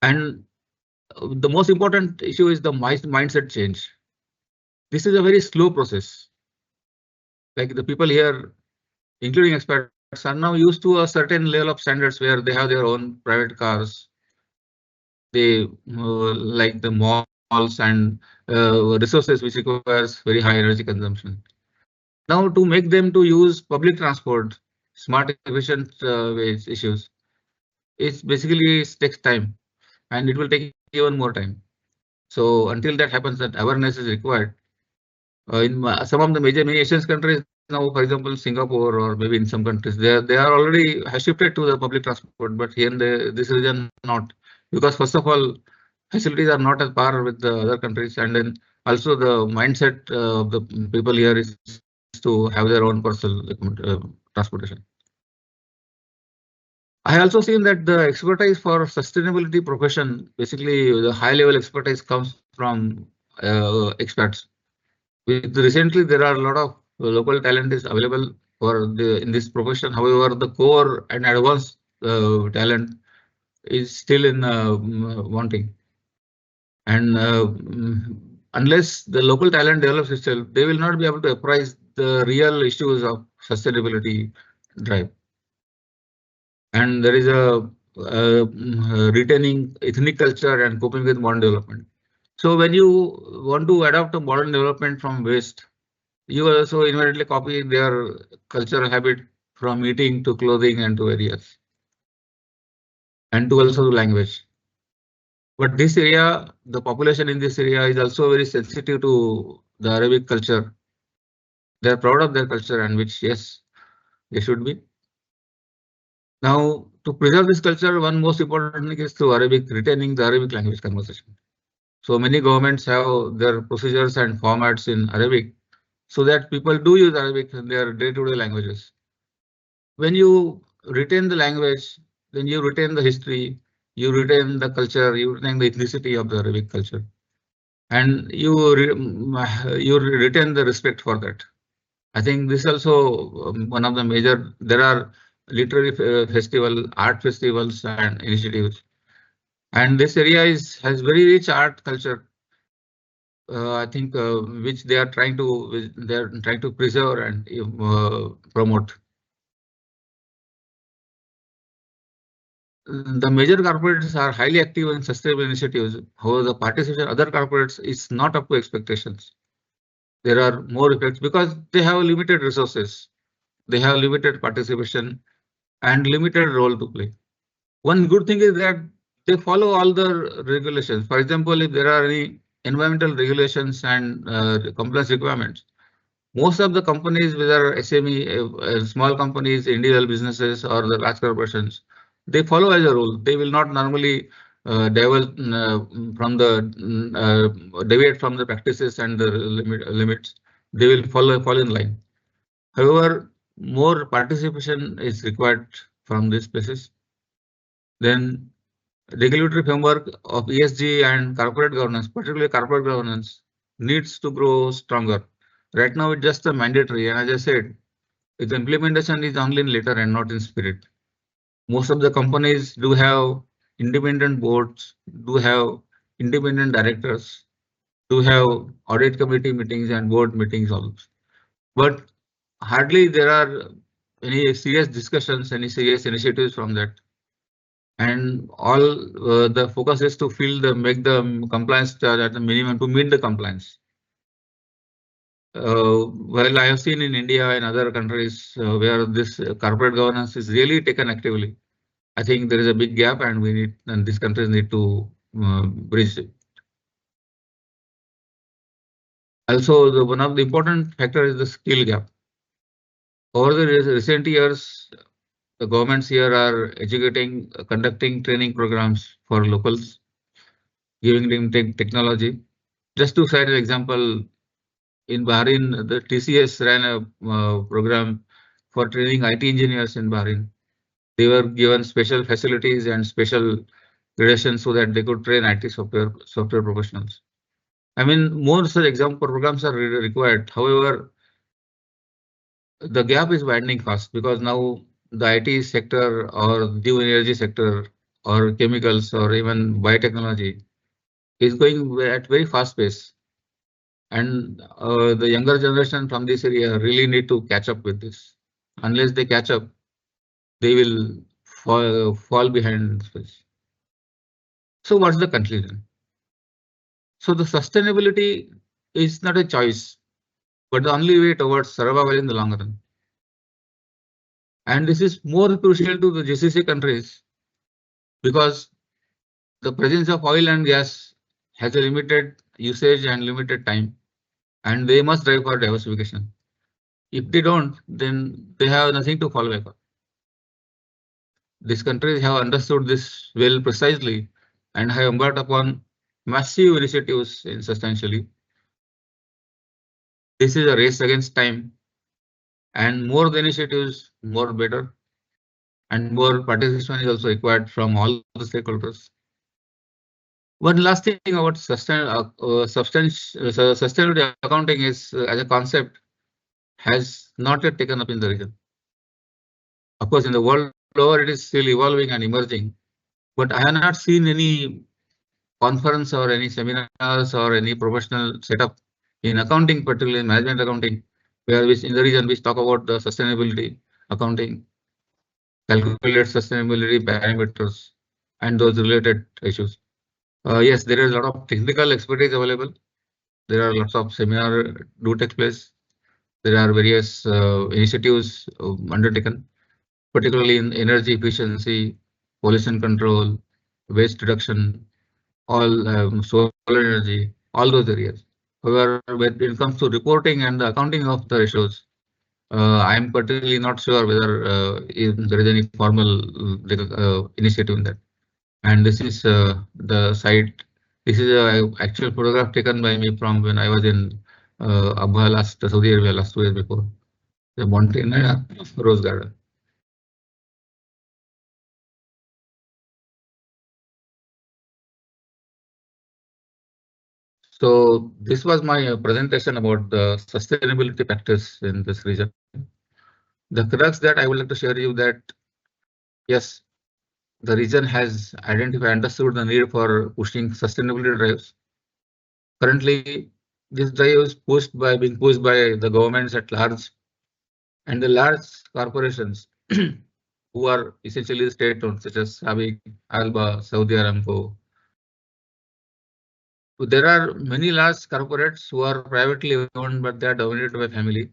[SPEAKER 4] And the most important issue is the mindset change. This is a very slow process. Like the people here, including experts, are now used to a certain level of standards where they have their own private cars. They like the malls and resources which requires very high energy consumption. Now to make them to use public transport, smart efficient ways issues, it basically takes time, and it will take even more time. So until that happens, that awareness is required. In some of the major Asian countries now, for example, Singapore or maybe in some countries, they are already have shifted to the public transport, but here in this region not, because first of all, facilities are not at par with the other countries, and then also the mindset of the people here is to have their own personal transportation. I also seen that the expertise for sustainability profession, basically the high level expertise comes from experts. Recently, there are a lot of local talent is available for in this profession. However, the core and advanced talent is still in wanting. And unless the local talent develops itself, they will not be able to apprise the real issues of sustainability drive. And there is a retaining ethnic culture and coping with modern development. So when you want to adopt a modern development from West, you also inadvertently copy their cultural habit from eating to clothing and to areas, and to also the language. But this area, the population in this area is also very sensitive to the Arabic culture. They are proud of their culture, and which, yes, they should be. Now, to preserve this culture, one most important thing is through Arabic, retaining the Arabic language conversation. So many governments have their procedures and formats in Arabic, so that people do use Arabic in their day-to-day languages. When you retain the language, then you retain the history, you retain the culture, you retain the ethnicity of the Arabic culture, and you retain the respect for that. I think this also one of the major. There are literary festival, art festivals, and initiatives, and this area has very rich art culture. I think which they are trying to preserve and promote. The major corporates are highly active in sustainable initiatives. However, the participation of other corporates is not up to expectations. There are more effects because they have limited resources, they have limited participation and limited role to play. One good thing is that they follow all the regulations. For example, if there are any environmental regulations and compliance requirements, most of the companies, whether SME, small companies, individual businesses, or the large corporations, they follow as a rule. They will not normally deviate from the practices and the limits. They will fall in line. However, more participation is required from these places. Then regulatory framework of ESG and corporate governance, particularly corporate governance, needs to grow stronger. Right now, it's just a mandatory, and as I said, the implementation is only in letter and not in spirit. Most of the companies do have independent boards, do have independent directors, do have audit committee meetings and board meetings also. But hardly there are any serious discussions, any serious initiatives from that. And all the focus is to make the compliance charge at the minimum to meet the compliance. Well, I have seen in India and other countries where this corporate governance is really taken actively. I think there is a big gap, and these countries need to bridge it. Also, one of the important factors is the skill gap. Over the recent years, the governments here are conducting training programs for locals, giving them technology. Just to cite an example, in Bahrain, the TCS ran a program for training IT engineers in Bahrain. They were given special facilities and special gradations so that they could train IT software professionals. I mean, more such example programs are required. However, the gap is widening fast because now the IT sector or new energy sector or chemicals or even biotechnology is going at very fast pace. And the younger generation from this area really need to catch up with this. Unless they catch up, they will fall behind this pace. So what's the conclusion? So the sustainability is not a choice, but the only way towards survival in the long run. And this is more crucial to the GCC countries because the presence of oil and gas has a limited usage and limited time, and they must drive for diversification. If they don't, then they have nothing to fall back on. These countries have understood this well precisely and have embarked upon massive initiatives in substantially. This is a race against time, and more the initiatives, more better, and more participation is also required from all the stakeholders. One last thing about sustainability accounting is as a concept has not yet taken up in the region. Of course, in the world over, it is still evolving and emerging, but I have not seen any conference or any seminars or any professional setup in accounting, particularly in management accounting, where which in the region which talk about the sustainability accounting, calculate sustainability parameters, and those related issues. Yes, there is a lot of technical expertise available. There are lots of seminar do take place. There are various initiatives undertaken, particularly in energy efficiency, pollution control, waste reduction, all solar energy, all those areas. However, when it comes to reporting and the accounting of the ratios, I am particularly not sure whether if there is any formal initiative in that. And this is the site. This is a actual photograph taken by me from when I was in Abha last Saudi Arabia last 2 years before. The mountain rose garden. So this was my presentation about the sustainability practice in this region. The crux that I would like to share you that yes, the region has identified, understood the need for pushing sustainability drives. Currently, this drive is being pushed by the governments at large and the large corporations who are essentially state-owned, such as Sabic, Alba, Saudi Aramco. So there are many large corporates who are privately owned, but they are dominated by family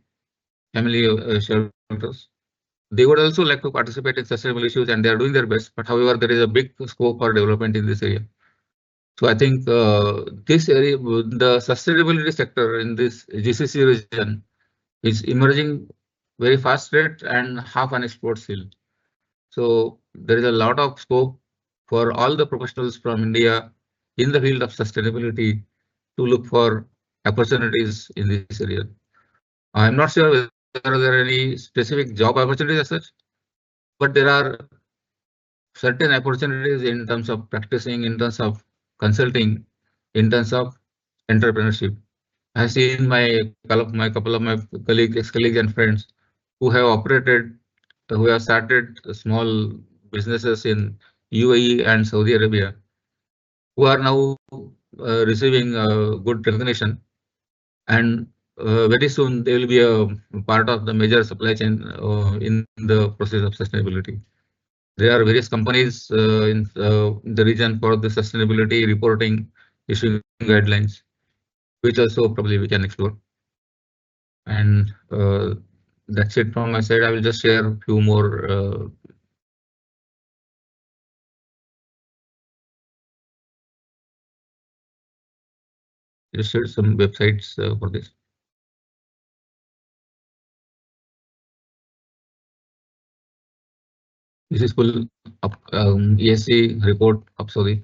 [SPEAKER 4] shareholders. They would also like to participate in sustainable issues, and they are doing their best. But however, there is a big scope for development in this area. So I think this area, the sustainability sector in this GCC region, is emerging very fast rate and half unexplored still. So there is a lot of scope for all the professionals from India in the field of sustainability to look for opportunities in this area. I'm not sure whether there are any specific job opportunities as such, but there are certain opportunities in terms of practicing, in terms of consulting, in terms of entrepreneurship. I've seen my couple of my colleagues, ex-colleagues and friends who have operated, who have started small businesses in UAE and Saudi Arabia, who are now receiving good recognition, and very soon they will be a part of the major supply chain in the process of sustainability. There are various companies in the region for the sustainability reporting, issuing guidelines, which also probably we can explore. And that's it from my side. I will just share a few more. Just share some websites for this. This is full ESC report of Saudi.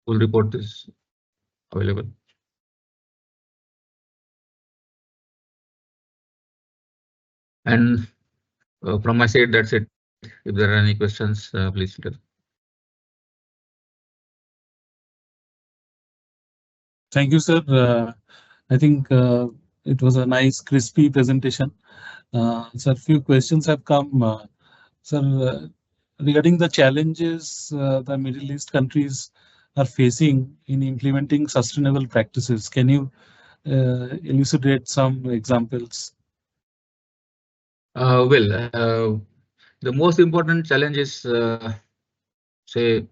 [SPEAKER 4] Full report is available. And from my side, that's it. If there are any questions, please tell.
[SPEAKER 1] Thank you, sir. I think it was a nice, crispy presentation. Sir, few questions have come. Sir, regarding the challenges the Middle East countries are facing in implementing sustainable practices, can you elucidate some examples?
[SPEAKER 4] The most important challenge is, say,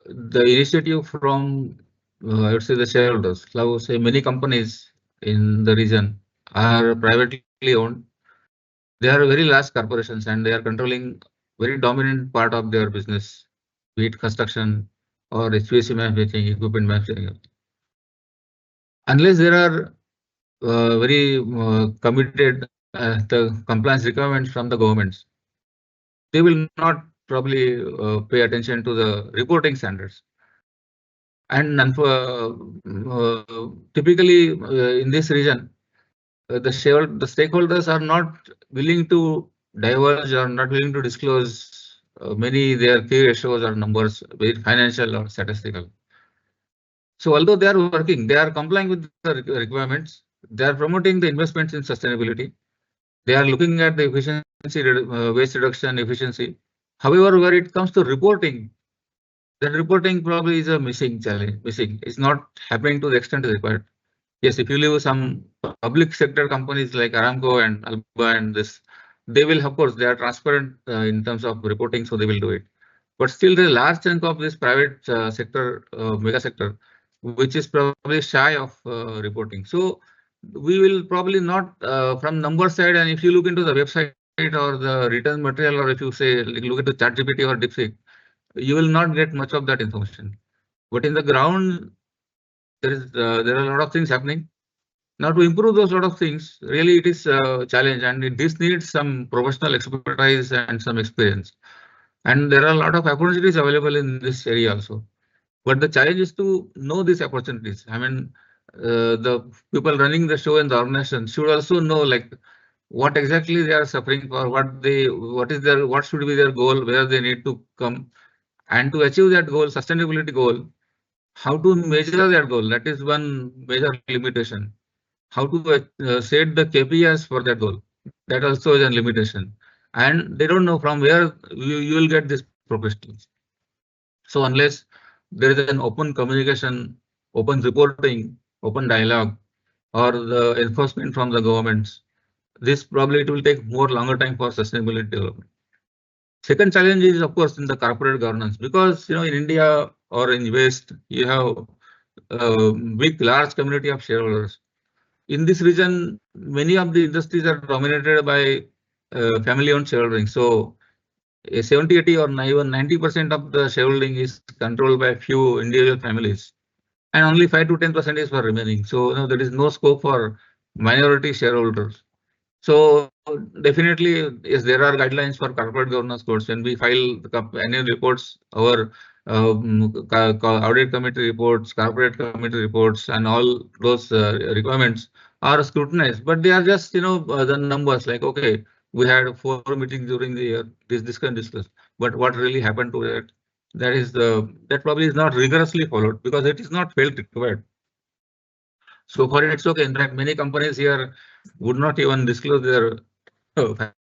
[SPEAKER 4] the initiative from, I would say, the shareholders. Now, say many companies in the region are privately owned. They are very large corporations and they are controlling very dominant part of their business, be it construction or HVAC manufacturing, equipment manufacturing. Unless there are very committed the compliance requirements from the governments, they will not probably pay attention to the reporting standards. And typically in this region, the stakeholders are not willing to diverge or not willing to disclose many their key ratios or numbers, be it financial or statistical. So although they are working, they are complying with the requirements. They are promoting the investments in sustainability. They are looking at the efficiency, waste reduction, efficiency. However, where it comes to reporting, that reporting probably is a missing challenge. It's not happening to the extent required. Yes, if you leave some public sector companies like Aramco and Alba and this, they will, of course, they are transparent in terms of reporting, so they will do it. But still, the large chunk of this private sector, mega sector, which is probably shy of reporting. So we will probably not from number side. And if you look into the website or the written material, or if you say look at the ChatGPT or DeepSeek, you will not get much of that information. But in the ground, there are a lot of things happening. Now, to improve those lot of things, really it is a challenge, and this needs some professional expertise and some experience. And there are a lot of opportunities available in this area also. But the challenge is to know these opportunities. I mean, the people running the show and the organization should also know like what exactly they are suffering for, what should be their goal, where they need to come, and to achieve that goal, sustainability goal, how to measure that goal. That is one major limitation. How to set the KPIs for that goal. That also is a limitation. And they don't know from where you will get this professionals. So unless there is an open communication, open reporting, open dialogue, or the enforcement from the governments, this probably it will take more longer time for sustainability development. Second challenge is, of course, in the corporate governance, because in India or in West, you have a big, large community of shareholders. In this region, many of the industries are dominated by family-owned shareholding. So, 70, 80, or even 90% of the shareholding is controlled by few individual families, and only 5 to 10% is for remaining. So, there is no scope for minority shareholders. So definitely, yes, there are guidelines for corporate governance codes. When we file the annual reports, our audit committee reports, corporate committee reports, and all those requirements are scrutinized. But they are just the numbers. Like, okay, we had 4 meetings during the year. This can discuss. But what really happened to that? That probably is not rigorously followed because it is not felt required. So for it's okay. In fact, many companies here would not even disclose their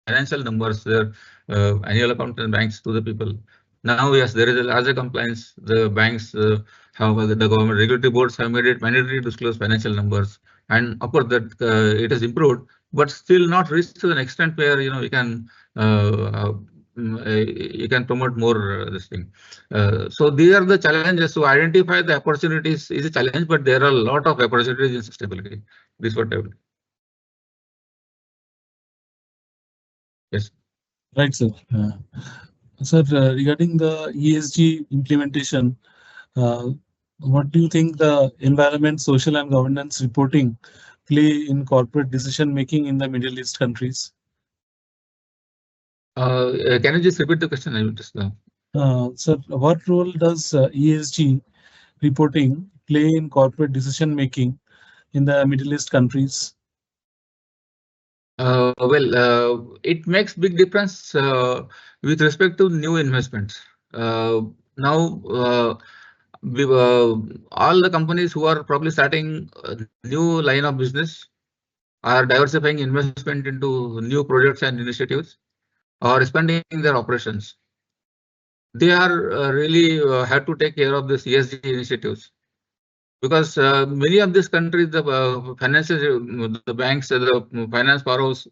[SPEAKER 4] financial numbers, their annual account and banks to the people. Now, yes, there is a larger compliance. The banks have the government regulatory boards have made it mandatory to disclose financial numbers, and of course that it has improved, but still not reached to an extent where you can you can promote more this thing. So these are the challenges. So identify the opportunities is a challenge, but there are a lot of opportunities in sustainability. This is what I would. Yes.
[SPEAKER 1] Right, sir. Sir, regarding the ESG implementation, what do you think the environment, social, and governance reporting play in corporate decision making in the Middle East countries?
[SPEAKER 4] Can you just repeat the question? I will just.
[SPEAKER 1] Sir, what role does ESG reporting play in corporate decision making in the Middle East countries?
[SPEAKER 4] It makes big difference with respect to new investments. Now, all the companies who are probably starting a new line of business are diversifying investment into new projects and initiatives or expanding their operations. They are really have to take care of this ESG initiatives, because many of these countries, the finances, the banks, the finance borrowers,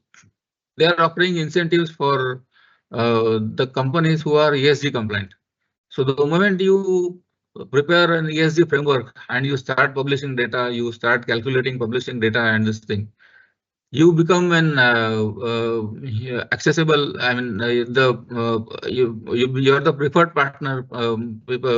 [SPEAKER 4] they are offering incentives for the companies who are ESG compliant. So the moment you prepare an ESG framework and you start publishing data, you start calculating publishing data and this thing, you become an accessible. I mean, you're the preferred partner,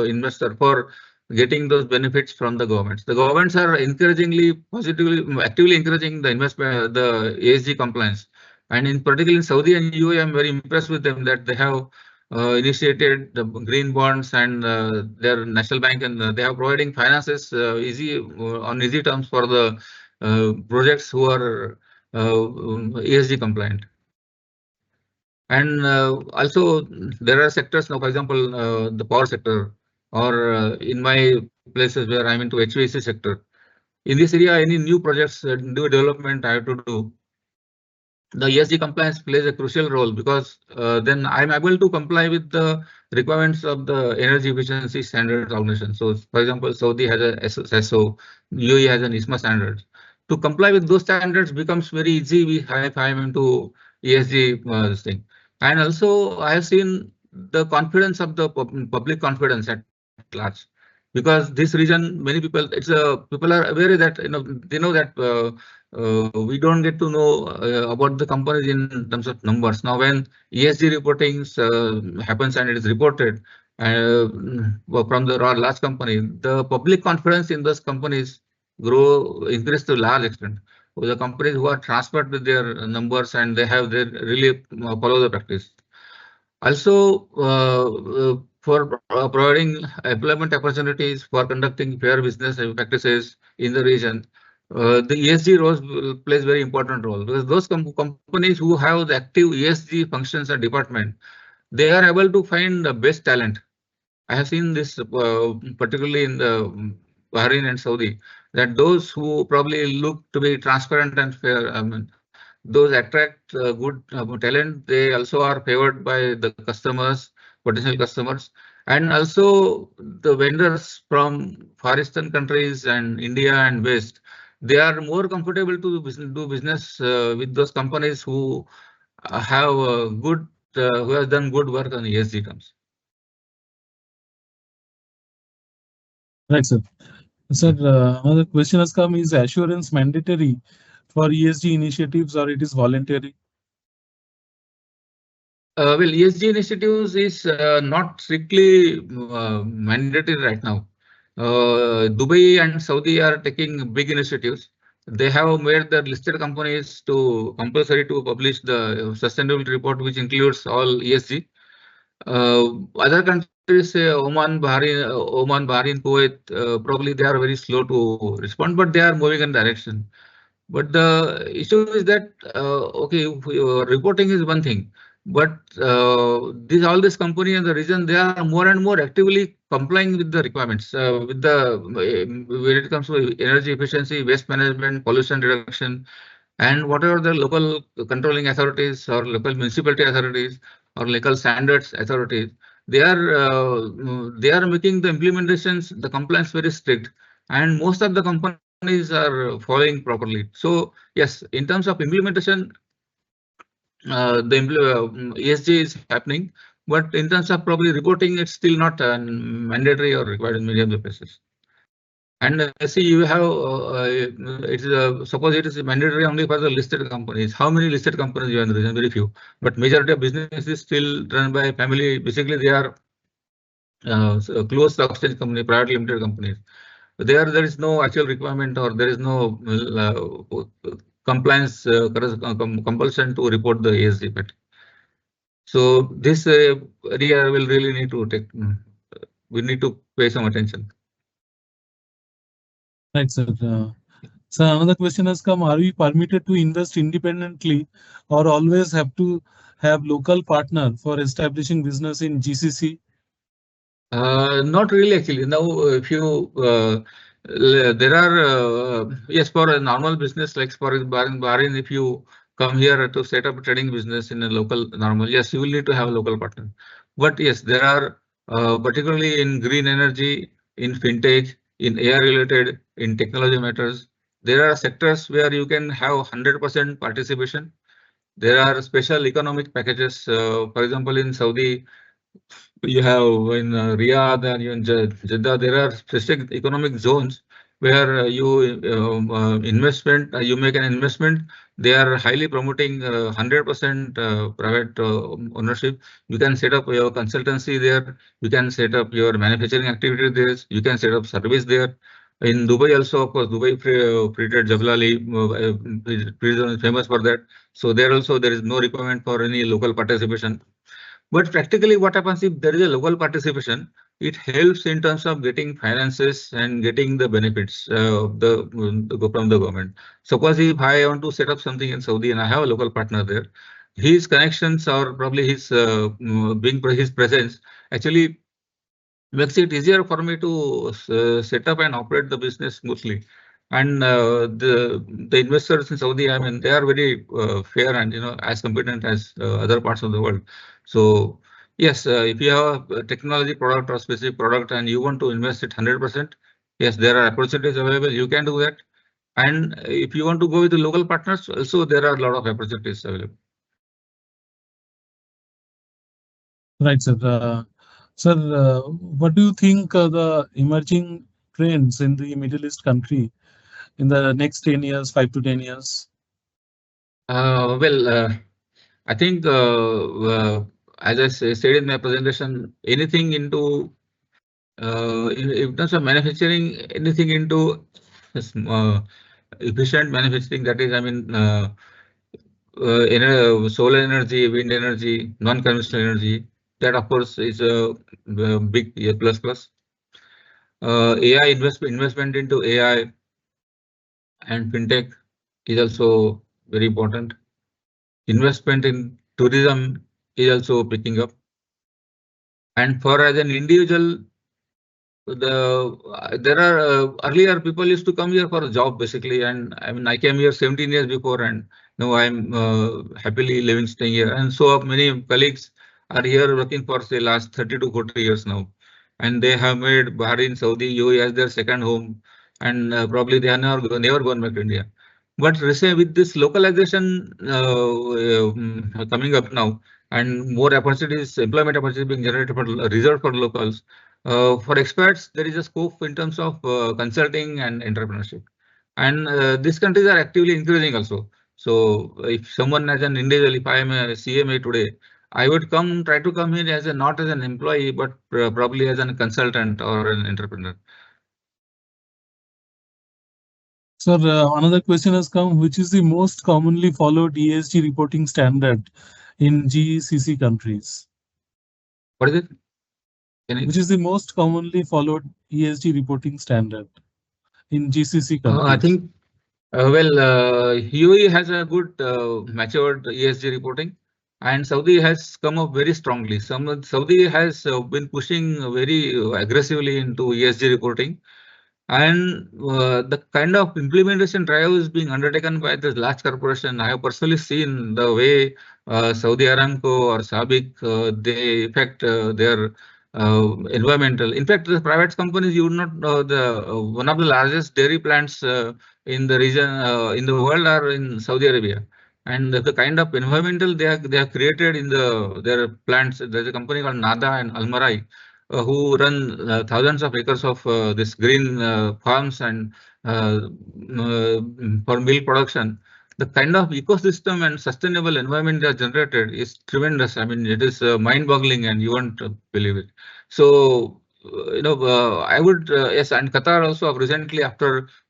[SPEAKER 4] investor for getting those benefits from the governments. The governments are encouragingly, positively, actively encouraging the investment, the ESG compliance, and in particular in Saudi and UAE, I'm very impressed with them that they have initiated the green bonds and their national bank, and they are providing finances on easy terms for the projects who are ESG compliant. And also there are sectors now, for example, the power sector, or in my places where I'm into HVAC sector. In this area, any new projects, new development I have to do, the ESG compliance plays a crucial role, because then I'm able to comply with the requirements of the energy efficiency standards organization. So, for example, Saudi has a SSO, UAE has an ISMA standards. To comply with those standards becomes very easy if I'm into ESG this thing. And also, I have seen the confidence of the public confidence at large, because this region, many people, people are aware that they know that we don't get to know about the companies in terms of numbers. Now, when ESG reporting happens and it is reported from the large company, the public confidence in those companies increase to a large extent. So the companies who are transparent with their numbers and they have their really follow the practice. Also, for providing employment opportunities, for conducting fair business practices in the region, the ESG role plays very important role, because those companies who have the active ESG functions and department, they are able to find the best talent. I have seen this particularly in the Bahrain and Saudi, that those who probably look to be transparent and fair, those attract good talent. They also are favored by the customers, potential customers, and also the vendors from Far Eastern countries and India and West. They are more comfortable to do business with those companies who have who have done good work on ESG terms.
[SPEAKER 1] Right, sir. Sir, another question has come: is assurance mandatory for ESG initiatives, or it is voluntary?
[SPEAKER 4] Well, ESG initiatives is not strictly mandatory right now. Dubai and Saudi are taking big initiatives. They have made their listed companies to compulsory to publish the sustainability report, which includes all ESG. Other countries, say Oman, Bahrain, Kuwait, probably they are very slow to respond, but they are moving in direction. But the issue is that okay, reporting is one thing, but all this company and the region, they are more and more actively complying with the requirements with the when it comes to energy efficiency, waste management, pollution reduction, and whatever the local controlling authorities or local municipality authorities or local standards authorities, they are making the implementations, the compliance very strict, and most of the companies are following properly. So yes, in terms of implementation, the ESG is happening, but in terms of probably reporting, it's still not mandatory or required in many of the places. And see, you have suppose it is mandatory only for the listed companies. How many listed companies you have in the region? Very few. But majority of business is still run by family. Basically, they are closed stock exchange company, private limited companies. There is no actual requirement, or there is no compliance compulsion to report the ESG. But so this area will really need to take. We need to pay some attention.
[SPEAKER 1] Right, sir. So another question has come: are we permitted to invest independently, or always have to have local partner for establishing business in GCC?
[SPEAKER 4] Not really actually. Now, if you there are yes, for a normal business like for barring if you come here to set up a trading business in a local normal, yes, you will need to have a local partner. But yes, there are particularly in green energy, in fintech, in AI related, in technology matters. There are sectors where you can have 100% participation. There are special economic packages. For example, in Saudi, you have in Riyadh and in Jeddah, there are specific economic zones where you make an investment. They are highly promoting 100% private ownership. You can set up your consultancy there. You can set up your manufacturing activity there. You can set up service there. In Dubai also, of course, Dubai Free Trade Jebel Ali is famous for that. So there also there is no requirement for any local participation. But practically what happens if there is a local participation, it helps in terms of getting finances and getting the benefits from the government. Suppose if I want to set up something in Saudi and I have a local partner there, his connections or probably his his presence actually makes it easier for me to set up and operate the business smoothly. And the investors in Saudi, I mean, they are very fair and as competent as other parts of the world. So yes, if you have a technology product or specific product and you want to invest it 100%, yes, there are opportunities available. You can do that. And if you want to go with the local partners, also there are a lot of opportunities available.
[SPEAKER 1] Right, sir. Sir, what do you think the emerging trends in the Middle East country in the next 10 years, 5 to 10 years?
[SPEAKER 4] Well, I think as I said in my presentation, anything into in terms of manufacturing, anything into efficient manufacturing, that is, I mean, solar energy, wind energy, non-conventional energy, that of course is a big plus plus. AI investment into AI and fintech is also very important. Investment in tourism is also picking up. And for as an individual, there are earlier people used to come here for a job basically, and I mean I came here 17 years before, and now I'm happily living staying here. And so many colleagues are here working for say last 30 to 40 years now, and they have made Bahrain, Saudi, UAE as their second home, and probably they are never gone back to India. But with this localization coming up now, and more opportunities, employment opportunities being generated for reserved for locals. For experts, there is a scope in terms of consulting and entrepreneurship, and these countries are actively increasing also. So, if someone as an individual, if I am a CMA today, I would try to come here as not as an employee, but probably as a consultant or an entrepreneur.
[SPEAKER 1] Sir, another question has come. Which is the most commonly followed ESG reporting standard in GCC countries?
[SPEAKER 4] What is it?
[SPEAKER 1] Which is the most commonly followed ESG reporting standard in GCC countries?
[SPEAKER 4] I think, UAE has a good matured ESG reporting, and Saudi has come up very strongly. Saudi has been pushing very aggressively into ESG reporting. And the kind of implementation drive is being undertaken by this large corporation. I have personally seen the way Saudi Aramco or SABIC, they affect their environmental. In fact, the private companies, you would not know one of the largest dairy plants in the region in the world are in Saudi Arabia. And the kind of environmental they have created in their plants. There's a company called Nada and Almarai, who run thousands of acres of this green farms and for milk production. The kind of ecosystem and sustainable environment they are generated is tremendous. I mean, it is mind-boggling, and you won't believe it. So, I would yes, and Qatar also recently,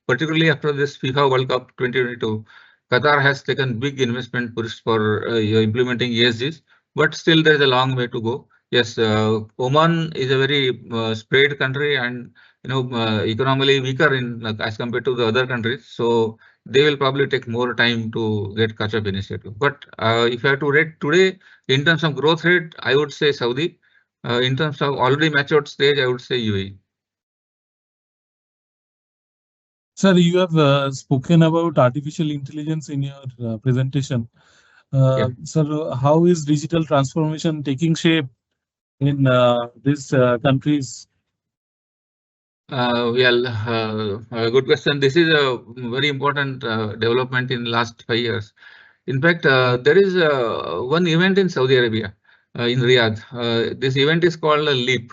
[SPEAKER 4] particularly after this FIFA World Cup 2022, Qatar has taken big investment push for implementing ESGs, but still there is a long way to go. Yes, Oman is a very spread country, and economically weaker as compared to the other countries. So they will probably take more time to get catch-up initiative. But if I have to rate today in terms of growth rate, I would say Saudi. In terms of already matured stage, I would say UAE.
[SPEAKER 1] Sir, you have spoken about artificial intelligence in your presentation. Sir, how is digital transformation taking shape in these countries?
[SPEAKER 4] Good question. This is a very important development in last 5 years. In fact, there is one event in Saudi Arabia, in Riyadh. This event is called a LEAP.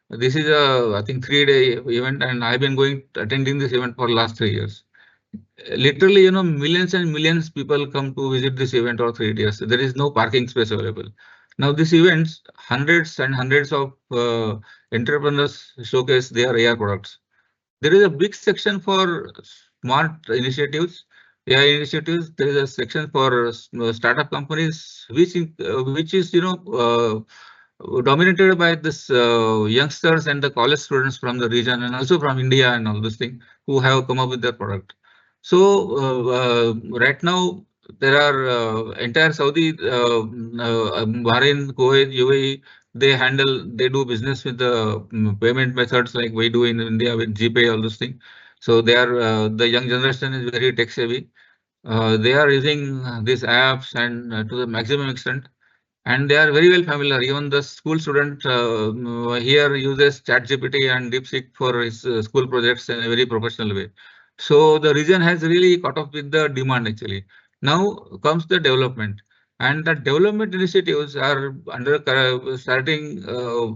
[SPEAKER 4] This is a, I think, 3-day event, and I've been attending this event for last 3 years. Literally, millions and millions people come to visit this event for 3 days. There is no parking space available. Now, this events, hundreds and hundreds of entrepreneurs showcase their AI products. There is a big section for smart initiatives, AI initiatives. There is a section for startup companies, which is dominated by this youngsters and the college students from the region and also from India and all this thing who have come up with their product. So right now there are entire Saudi, Bahrain, Kuwait, UAE. They do business with the payment methods like we do in India with GPay, all those things. So they are the young generation is very tech savvy. They are using these apps and to the maximum extent, and they are very well familiar. Even the school student here uses ChatGPT and DeepSeek for his school projects in a very professional way. So the region has really caught up with the demand actually. Now comes the development, and the development initiatives are starting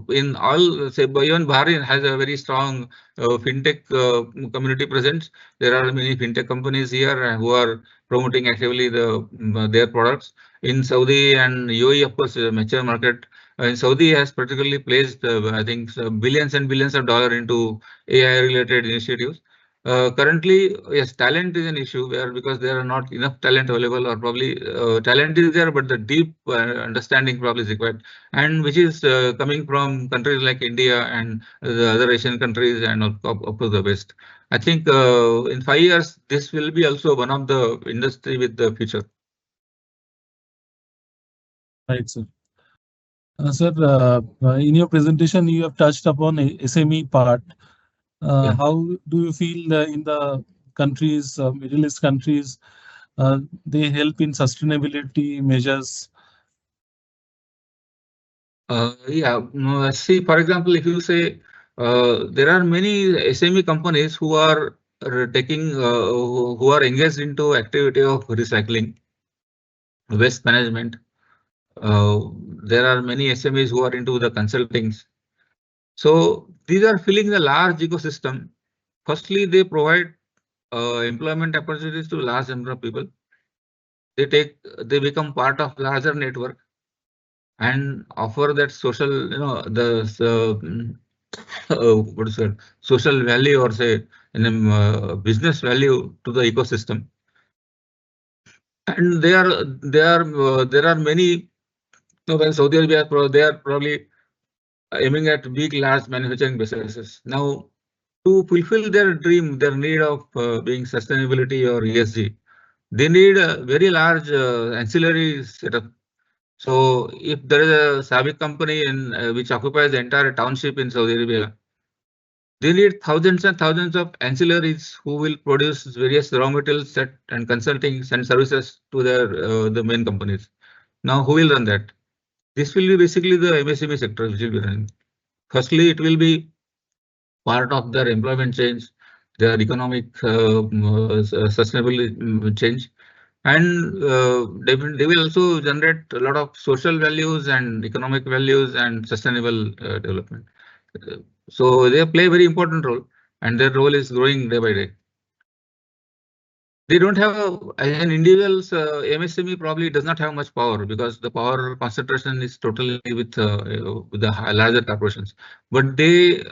[SPEAKER 4] in all. Say, even Bahrain has a very strong fintech community presence. There are many fintech companies here who are promoting actively their products. In Saudi and UAE, of course, is a mature market. In Saudi has particularly placed, I think, billions and billions of dollars into AI-related initiatives. Currently, yes, talent is an issue where because there are not enough talent available, or probably talent is there, but the deep understanding probably is required, and which is coming from countries like India and the other Asian countries and of course the West. I think in 5 years, this will be also one of the industry with the future.
[SPEAKER 1] Right, sir. Sir, in your presentation, you have touched upon SME part. How do you feel in the countries, Middle East countries, they help in sustainability measures?
[SPEAKER 4] See, for example, if you say there are many SME companies who are taking, who are engaged into activity of recycling, waste management. There are many SMEs who are into the consultings. So these are filling the large ecosystem. Firstly, they provide employment opportunities to large number of people. They become part of larger network and offer that social, what is it, social value, or say business value to the ecosystem. And there are many. When Saudi Arabia, they are probably aiming at big, large manufacturing businesses. Now, to fulfill their dream, their need of being sustainability or ESG, they need a very large ancillary setup. So if there is a SABIC company in which occupies the entire township in Saudi Arabia, they need thousands and thousands of ancillaries who will produce various raw materials and consulting and services to the main companies. Now, who will run that? This will be basically the MSME sector which will be running. Firstly, it will be part of their employment change, their economic sustainable change, and they will also generate a lot of social values and economic values and sustainable development. So they play a very important role, and their role is growing day by day. They don't have an individual's MSME probably does not have much power because the power concentration is totally with the larger corporations. But if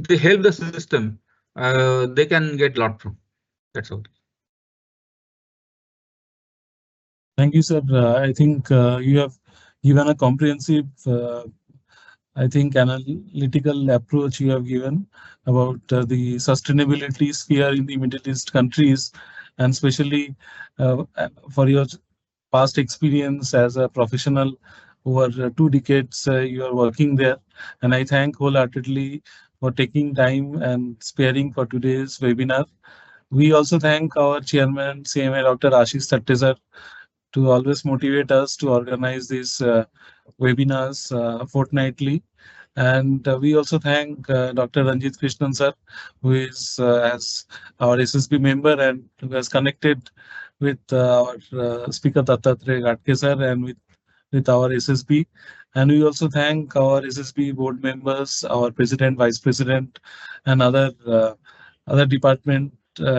[SPEAKER 4] they help the system, they can get a lot from. That's all.
[SPEAKER 1] Thank you, sir. I think you have given a comprehensive, I think, analytical approach you have given about the sustainability sphere in the Middle East countries, and especially for your past experience as a professional over 2 decades you are working there, and I thank wholeheartedly for taking time and sparing for today's webinar. We also thank our chairman, CMA Dr. Ashish Tattesar, to always motivate us to organize these webinars fortnightly. And we also thank Dr. Ranjit Krishnan sir, who is as our SSB member and who has connected with our Speaker Dattatreya Gatke sir and with our SSB. And we also thank our SSB board members, our president, vice president, and other department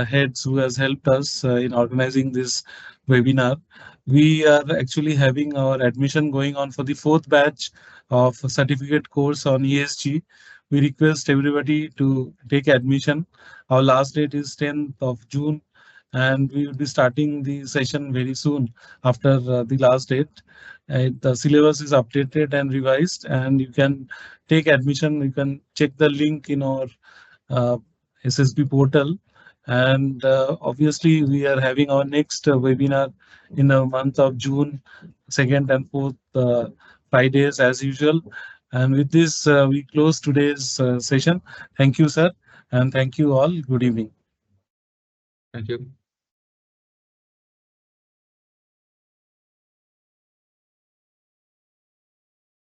[SPEAKER 1] heads who has helped us in organizing this webinar. We are actually having our admission going on for the fourth batch of certificate course on ESG. We request everybody to take admission. Our last date is 10th of June, and we will be starting the session very soon after the last date. The syllabus is updated and revised, and you can take admission. You can check the link in our uh, SSB portal. And obviously, we are having our next webinar in the month of June, 2nd and 4th Fridays as usual. And with this, we close today's session. Thank you, sir, and thank you all. Good evening.
[SPEAKER 4] Thank you.